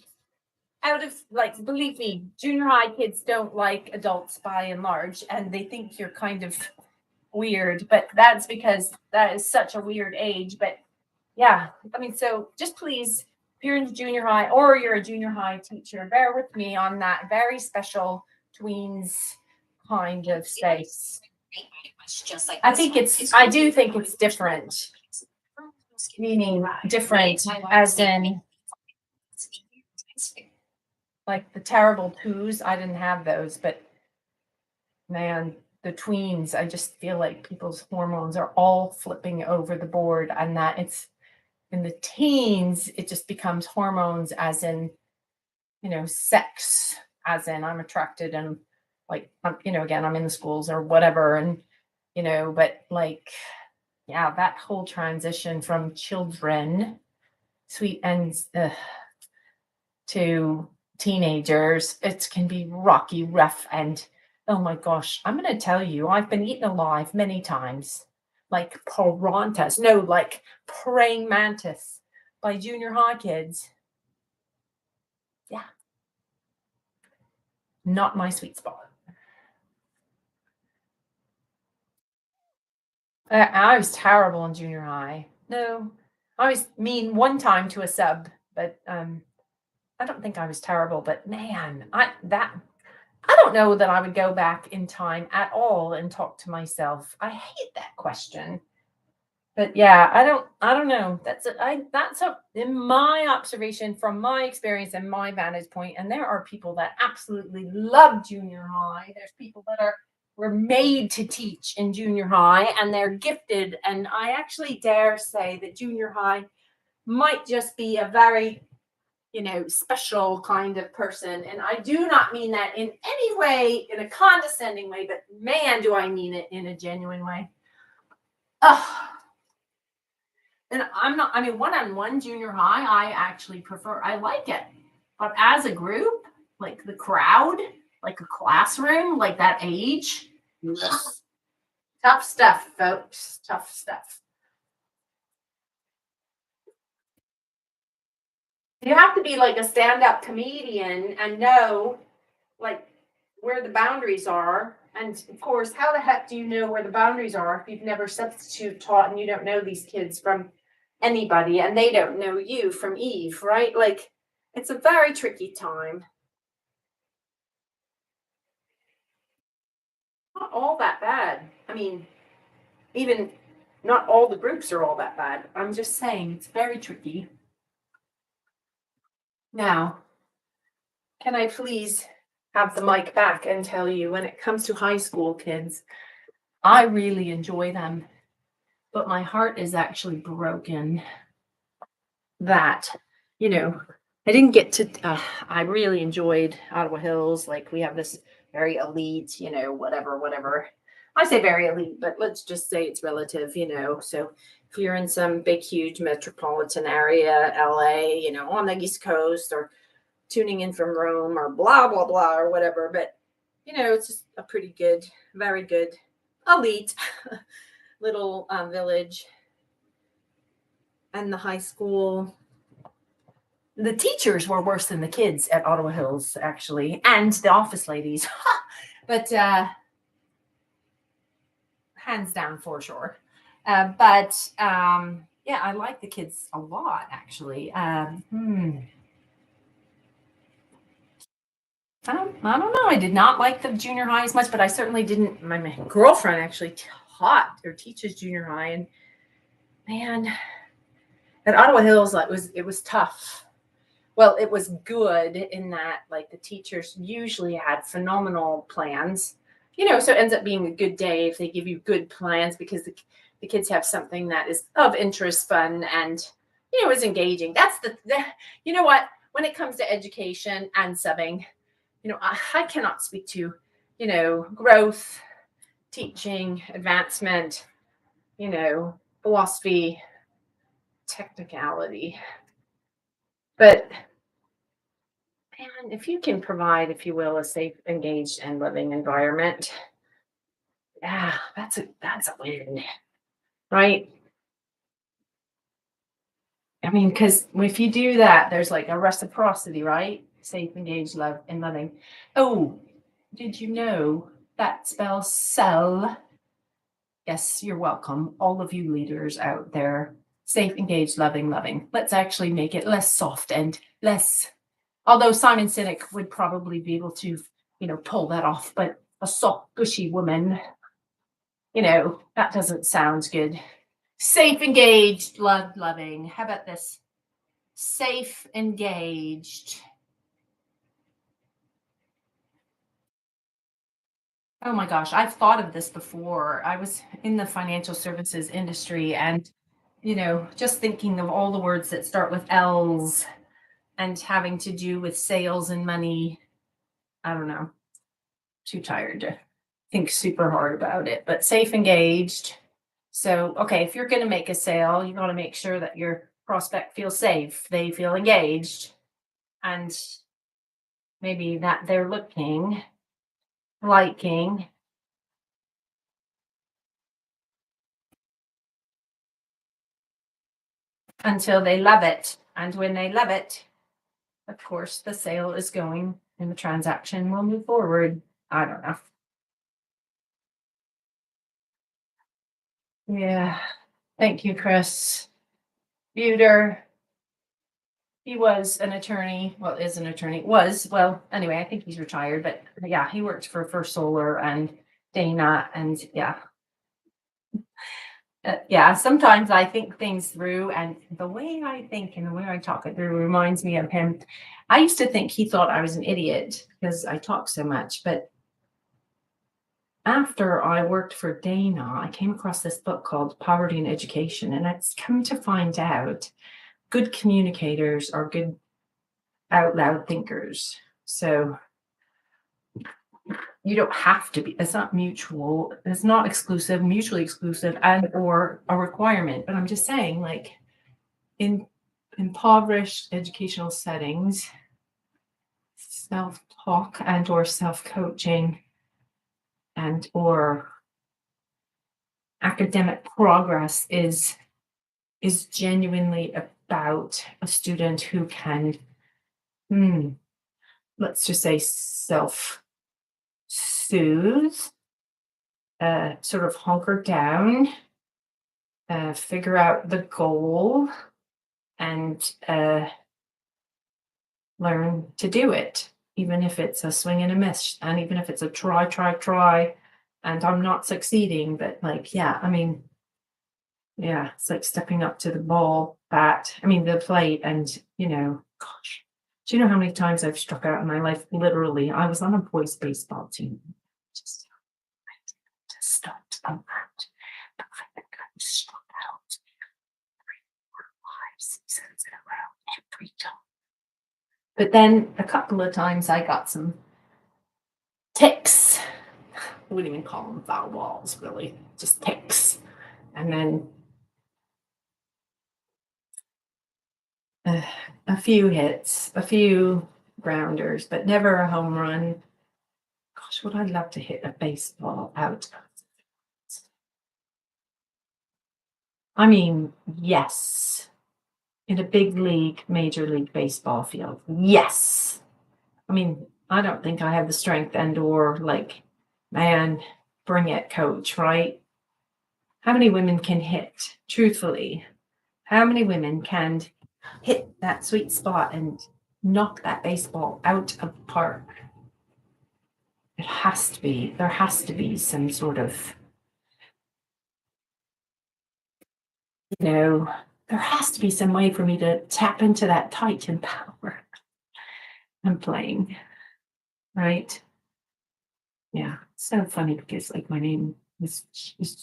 out of, like, believe me, junior high kids don't like adults by and large, and they think you're kind of weird, but that's because that is such a weird age. But yeah, I mean, so just please, if you're in junior high or you're a junior high teacher, bear with me on that very special tweens kind of space. I do think it's different, meaning different as in like the terrible twos. I didn't have those, but man, the tweens, I just feel like people's hormones are all flipping over the board, and that it's in the teens, it just becomes hormones as in, sex, as in I'm attracted and like, again, I'm in the schools or whatever. And, but like, yeah, that whole transition from children, sweet ends, to teenagers, it can be rocky, rough, and oh my gosh, I'm going to tell you, I've been eaten alive many times, like piranhas, no, like praying mantis by junior high kids. Yeah. Not my sweet spot. I was terrible in junior high. No, I was mean one time to a sub, but I don't think I was terrible. But man, I don't know that I would go back in time at all and talk to myself. I hate that question. But yeah, I don't know. That's in my observation from my experience and my vantage point. And there are people that absolutely love junior high. There's people that were made to teach in junior high and they're gifted. And I actually dare say that junior high might just be a very, special kind of person. And I do not mean that in any way, in a condescending way, but man, do I mean it in a genuine way. Oh. And one-on-one junior high, I actually prefer, I like it. But as a group, like the crowd, like a classroom, like that age, tough stuff, folks, tough stuff. You have to be like a stand-up comedian and know, like, where the boundaries are. And of course, how the heck do you know where the boundaries are if you've never substitute taught and you don't know these kids from anybody and they don't know you from Eve, right? Like, it's a very tricky time. Not all that bad. I mean, even not all the groups are all that bad. I'm just saying it's very tricky. Now, can I please have the mic back and tell you, when it comes to high school kids, I really enjoy them, but my heart is actually broken that, I didn't get to, I really enjoyed Ottawa Hills. Like, we have this very elite, whatever. I say very elite, but let's just say it's relative, So if you're in some big, huge metropolitan area, LA, on the East Coast, or tuning in from Rome or blah, blah, blah, or whatever. But, it's just a pretty good, very good, elite little village. And the high school, the teachers were worse than the kids at Ottawa Hills, actually, and the office ladies. But hands down for sure. But yeah, I like the kids a lot, actually. I don't know. I did not like the junior high as much, but I certainly didn't. My girlfriend actually taught or teaches junior high, and man, at Ottawa Hills, it was tough. Well, it was good in that, like, the teachers usually had phenomenal plans so it ends up being a good day if they give you good plans because the kids have something that is of interest, fun, and, is engaging. That's you know what, when it comes to education and subbing, I cannot speak to, growth, teaching, advancement, philosophy, technicality. But man, if you can provide, if you will, a safe, engaged, and loving environment, yeah, that's a win, right? I mean, because if you do that, there's like a reciprocity, right? Safe, engaged, love, and loving. Oh, did you know that spells sell? Yes, you're welcome. All of you leaders out there, safe, engaged, loving, loving. Let's actually make it less soft and less, although Simon Sinek would probably be able to, pull that off, but a soft, gushy woman, that doesn't sound good. Safe, engaged, loving. How about this? Safe, engaged. Oh my gosh, I've thought of this before. I was in the financial services industry and, just thinking of all the words that start with L's and having to do with sales and money. I don't know. Too tired to think super hard about it, but safe, engaged. So, okay, if you're going to make a sale, you got to make sure that your prospect feels safe, they feel engaged, and maybe that they're looking, liking, until they love it. And when they love it, of course, the sale is going and the transaction will move forward. I don't know. Yeah. Thank you, Chris. Buter. He was an attorney. Well, is an attorney. Well, anyway, I think he's retired, but yeah, he worked for First Solar and Dana. And yeah. Yeah, sometimes I think things through, and the way I think and the way I talk it through reminds me of him. I used to think he thought I was an idiot because I talk so much, but after I worked for Dana, I came across this book called Poverty and Education, and it's come to find out good communicators are good out loud thinkers. So you don't have to be, it's not mutual, it's not exclusive, mutually exclusive, and or a requirement. But I'm just saying, like in impoverished educational settings, self-talk and or self-coaching and or academic progress is genuinely about a student who can let's just say self-soothe, sort of hunker down, figure out the goal, and learn to do it, even if it's a swing and a miss, and even if it's a try, and I'm not succeeding. But like, yeah, I mean, yeah, it's like stepping up to the the plate, and gosh, do you know how many times I've struck out in my life? Literally, I was on a boys' baseball team. Just start on that. But I think I struck out 3, 4, 5 seasons in a row every time. But then a couple of times I got some ticks. I wouldn't even call them foul balls, really, just ticks. And then a few hits, a few grounders, but never a home run. Gosh, would I love to hit a baseball out? I mean, yes. In a big league, major league baseball field. Yes. I mean, I don't think I have the strength and or like, man, bring it, coach, right? How many women can hit, truthfully? How many women can hit that sweet spot and knock that baseball out of the park? There has to be some sort of, there has to be some way for me to tap into that Titan power I'm playing, right? Yeah, so funny because like my name is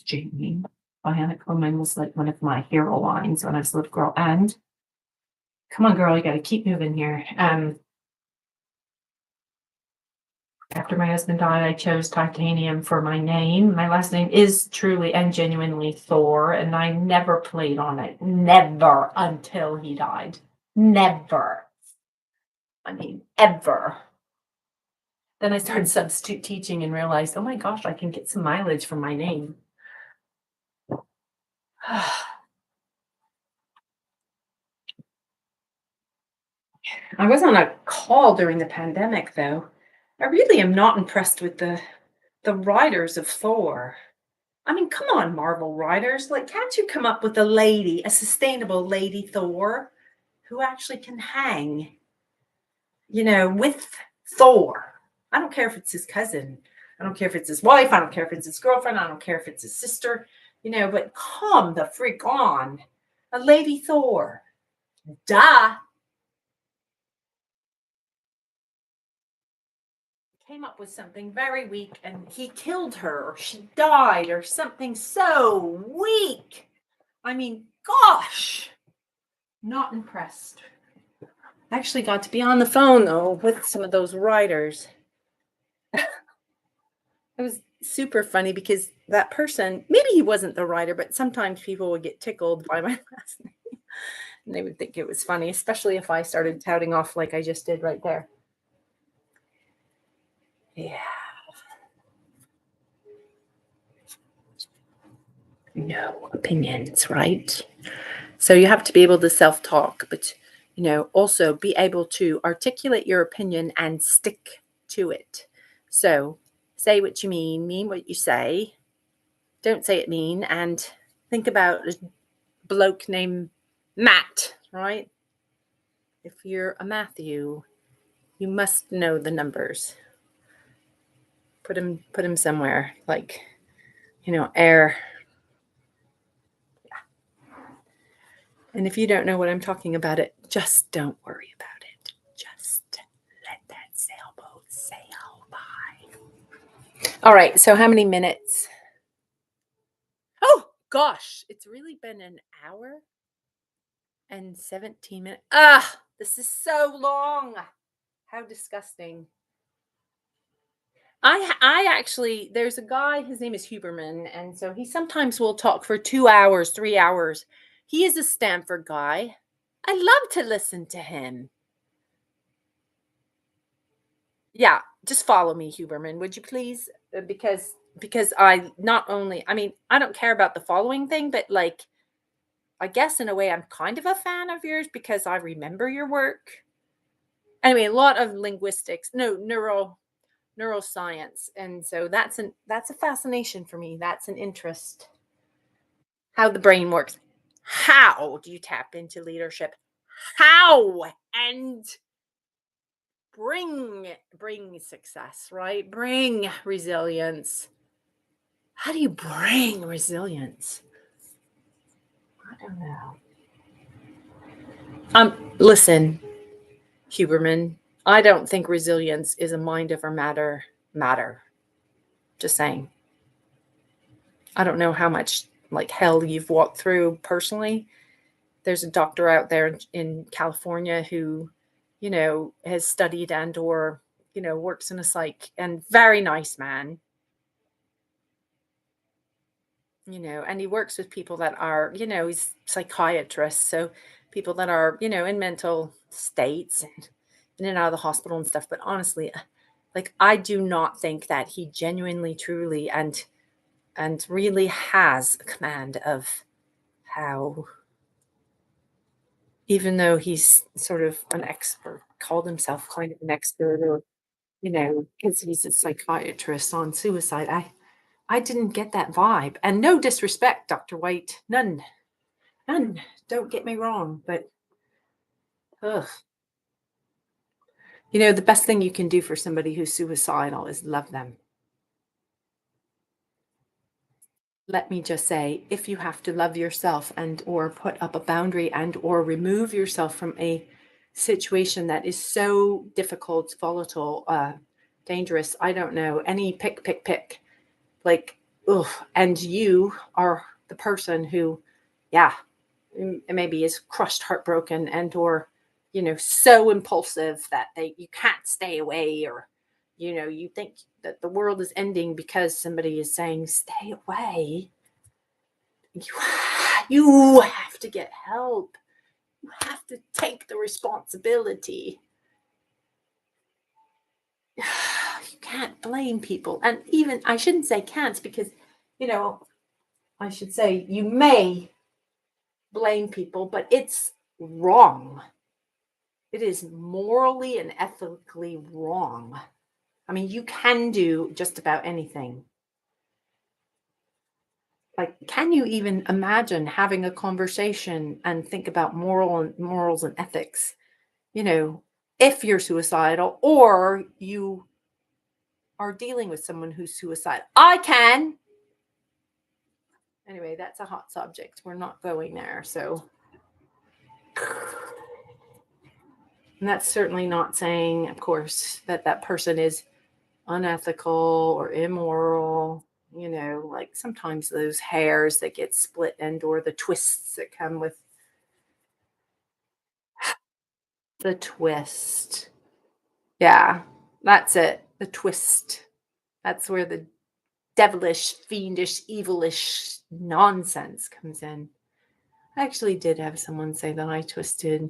Jamie. Bionic Woman was like one of my hero lines when I was a little girl. And come on, girl, you got to keep moving here. After my husband died, I chose titanium for my name. My last name is truly and genuinely Thor, and I never played on it. Never until he died. Never. I mean, ever. Then I started substitute teaching and realized, oh my gosh, I can get some mileage from my name. I was on a call during the pandemic, though. I really am not impressed with the writers of Thor. I mean, come on, Marvel writers. Like, can't you come up with a sustainable lady Thor who actually can hang, with Thor? I don't care if it's his cousin. I don't care if it's his wife. I don't care if it's his girlfriend. I don't care if it's his sister, but come the freak on. A lady Thor. Duh. Came up with something very weak and he killed her or she died or something so weak. I mean, gosh, not impressed. I actually got to be on the phone though with some of those writers. It was super funny because that person, maybe he wasn't the writer, but sometimes people would get tickled by my last name and they would think it was funny, especially if I started touting off like I just did right there. Yeah. No opinions, right? So you have to be able to self-talk, but also be able to articulate your opinion and stick to it. So say what you mean what you say. Don't say it mean, and think about a bloke named Matt, right? If you're a Matthew, you must know the numbers. Put him somewhere, like, air. And if you don't know what I'm talking about, just don't worry about it. Just let that sailboat sail by. All right, so how many minutes? Oh, gosh, it's really been an hour and 17 minutes. This is so long. How disgusting. I actually, there's a guy, his name is Huberman, and so he sometimes will talk for 2 hours, 3 hours. He is a Stanford guy. I love to listen to him. Yeah, just follow me, Huberman, would you please? Because I don't care about the following thing, but like, I guess in a way I'm kind of a fan of yours because I remember your work. Anyway, a lot of linguistics, no, neuroscience, and so that's a fascination for me. That's an interest. How the brain works. How do you tap into leadership? How and bring success, right? Bring resilience. How do you bring resilience? I don't know. Listen, Huberman, I don't think resilience is a mind over matter. Just saying. I don't know how much like hell you've walked through personally. There's a doctor out there in California who, has studied and or, works in a psych, and very nice man. And he works with people that are, he's psychiatrist. So people that are, in mental states and in and out of the hospital and stuff. But honestly, like, I do not think that he genuinely, truly, and really has a command of how, even though he's sort of an expert, called himself kind of an expert, or, because he's a psychiatrist on suicide. I didn't get that vibe. And no disrespect, Dr. White. None. Don't get me wrong. But, ugh. The best thing you can do for somebody who's suicidal is love them. Let me just say, if you have to love yourself and or put up a boundary and or remove yourself from a situation that is so difficult, volatile, dangerous. I don't know. Any pick. Like, ugh. And you are the person who, yeah, maybe is crushed, heartbroken, and or, so impulsive that you can't stay away, or, you think that the world is ending because somebody is saying, stay away. You have to get help. You have to take the responsibility. You can't blame people. And even, I shouldn't say can't, because, I should say you may blame people, but it's wrong. It is morally and ethically wrong. I mean, you can do just about anything. Like, can you even imagine having a conversation and think about morals and ethics? If you're suicidal or you are dealing with someone who's suicidal. I can. Anyway, that's a hot subject. We're not going there. So, and that's certainly not saying, of course, that person is unethical or immoral. Like sometimes those hairs that get split and or the twists that come with the twist. Yeah, that's it. The twist. That's where the devilish, fiendish, evilish nonsense comes in. I actually did have someone say that I twisted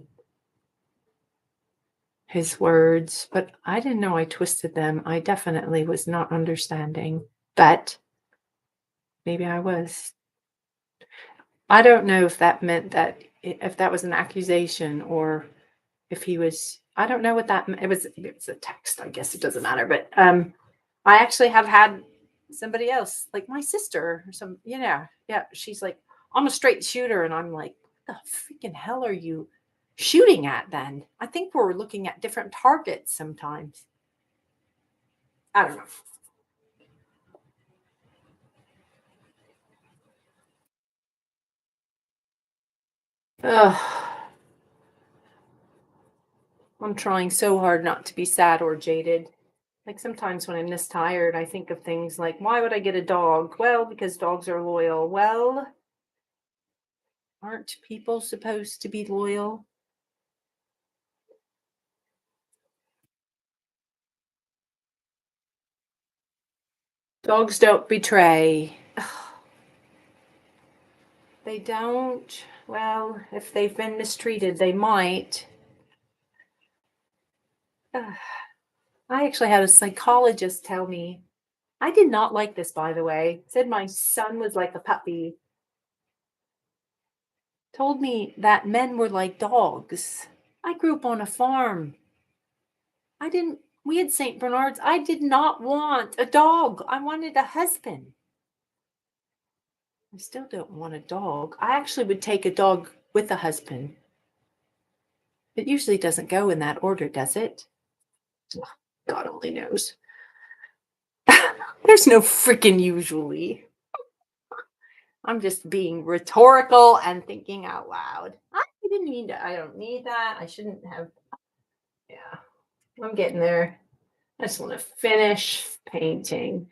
his words, but I didn't know I twisted them. I definitely was not understanding, but maybe I was. I don't know if that meant that, if that was an accusation, or if he was, I don't know what that meant. It was a text. I guess it doesn't matter. But I actually have had somebody else, like my sister or some, yeah, she's like, I'm a straight shooter. And I'm like, what the freaking hell are you shooting at then? I think we're looking at different targets sometimes. I don't know. Ugh. I'm trying so hard not to be sad or jaded. Like sometimes when I'm this tired, I think of things like, why would I get a dog? Well, because dogs are loyal. Well, aren't people supposed to be loyal? Dogs don't betray. They don't. Well, if they've been mistreated, they might. I actually had a psychologist tell me, I did not like this, by the way, said my son was like a puppy. Told me that men were like dogs. I grew up on a farm. We had St. Bernards. I did not want a dog. I wanted a husband. I still don't want a dog. I actually would take a dog with a husband. It usually doesn't go in that order, does it? God only knows. There's no freaking usually. I'm just being rhetorical and thinking out loud. I didn't mean to. I don't need that. I shouldn't have. Yeah, I'm getting there. I just want to finish painting.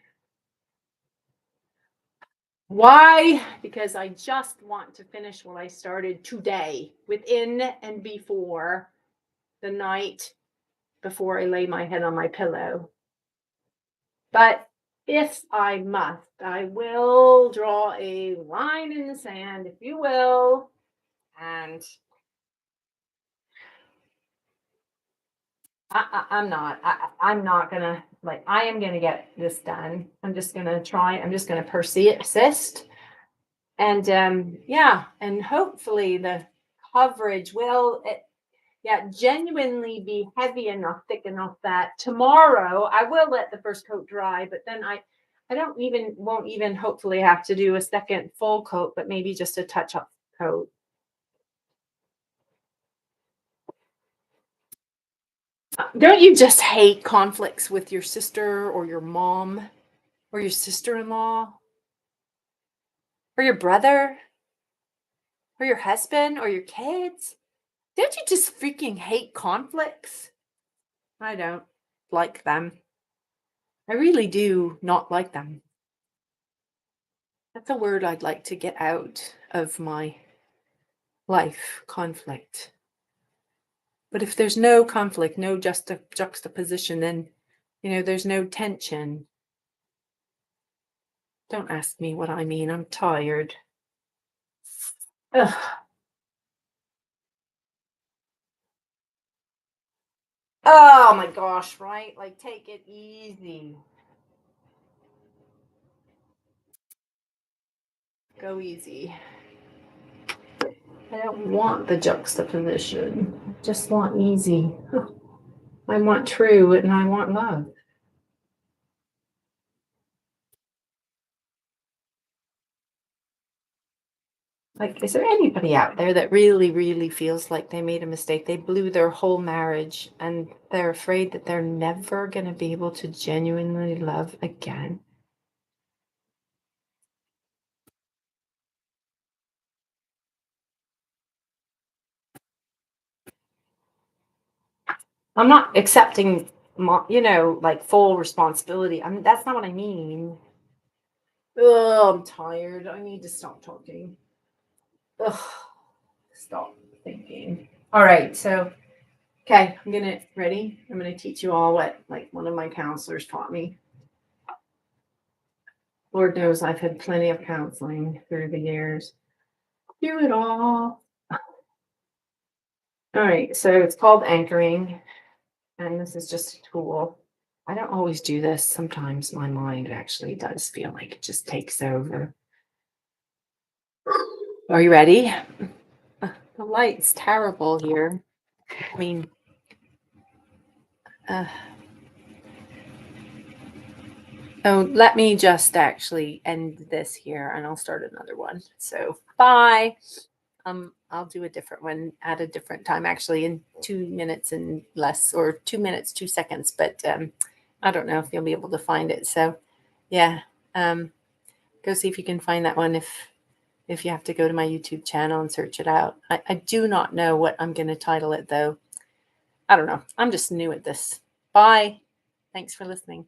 Why? Because I just want to finish what I started today, within and before the night before I lay my head on my pillow. But if I must, I will draw a line in the sand, if you will, and I'm not gonna, like, I am gonna get this done. I'm just gonna try. I'm just gonna persist, and yeah, and hopefully the coverage will, genuinely be heavy enough, thick enough that tomorrow I will let the first coat dry, but then I won't even hopefully have to do a second full coat, but maybe just a touch-up coat. Don't you just hate conflicts with your sister or your mom or your sister-in-law or your brother or your husband or your kids? Don't you just freaking hate conflicts? I don't like them. I really do not like them. That's a word I'd like to get out of my life, conflict. But if there's no conflict, no juxtaposition, then, there's no tension. Don't ask me what I mean. I'm tired. Ugh. Oh my gosh, right? Like, take it easy. Go easy. I don't want the juxtaposition. I just want easy. I want true and I want love. Like, is there anybody out there that really, really feels like they made a mistake? They blew their whole marriage and they're afraid that they're never going to be able to genuinely love again. I'm not accepting, like full responsibility. I mean, that's not what I mean. Oh, I'm tired. I need to stop talking. Ugh, stop thinking. All right, so, okay, ready? I'm gonna teach you all what, like, one of my counselors taught me. Lord knows I've had plenty of counseling through the years. Do it all. All right, so it's called anchoring, and this is just a tool. I don't always do this. Sometimes my mind actually does feel like it just takes over. Are you ready? The light's terrible here. I mean, let me just actually end this here and I'll start another one. So bye. I'll do a different one at a different time, actually in 2 minutes and less, or 2 minutes, 2 seconds, but I don't know if you'll be able to find it. So yeah, go see if you can find that one if you have to go to my YouTube channel and search it out. I do not know what I'm going to title it though. I don't know. I'm just new at this. Bye. Thanks for listening.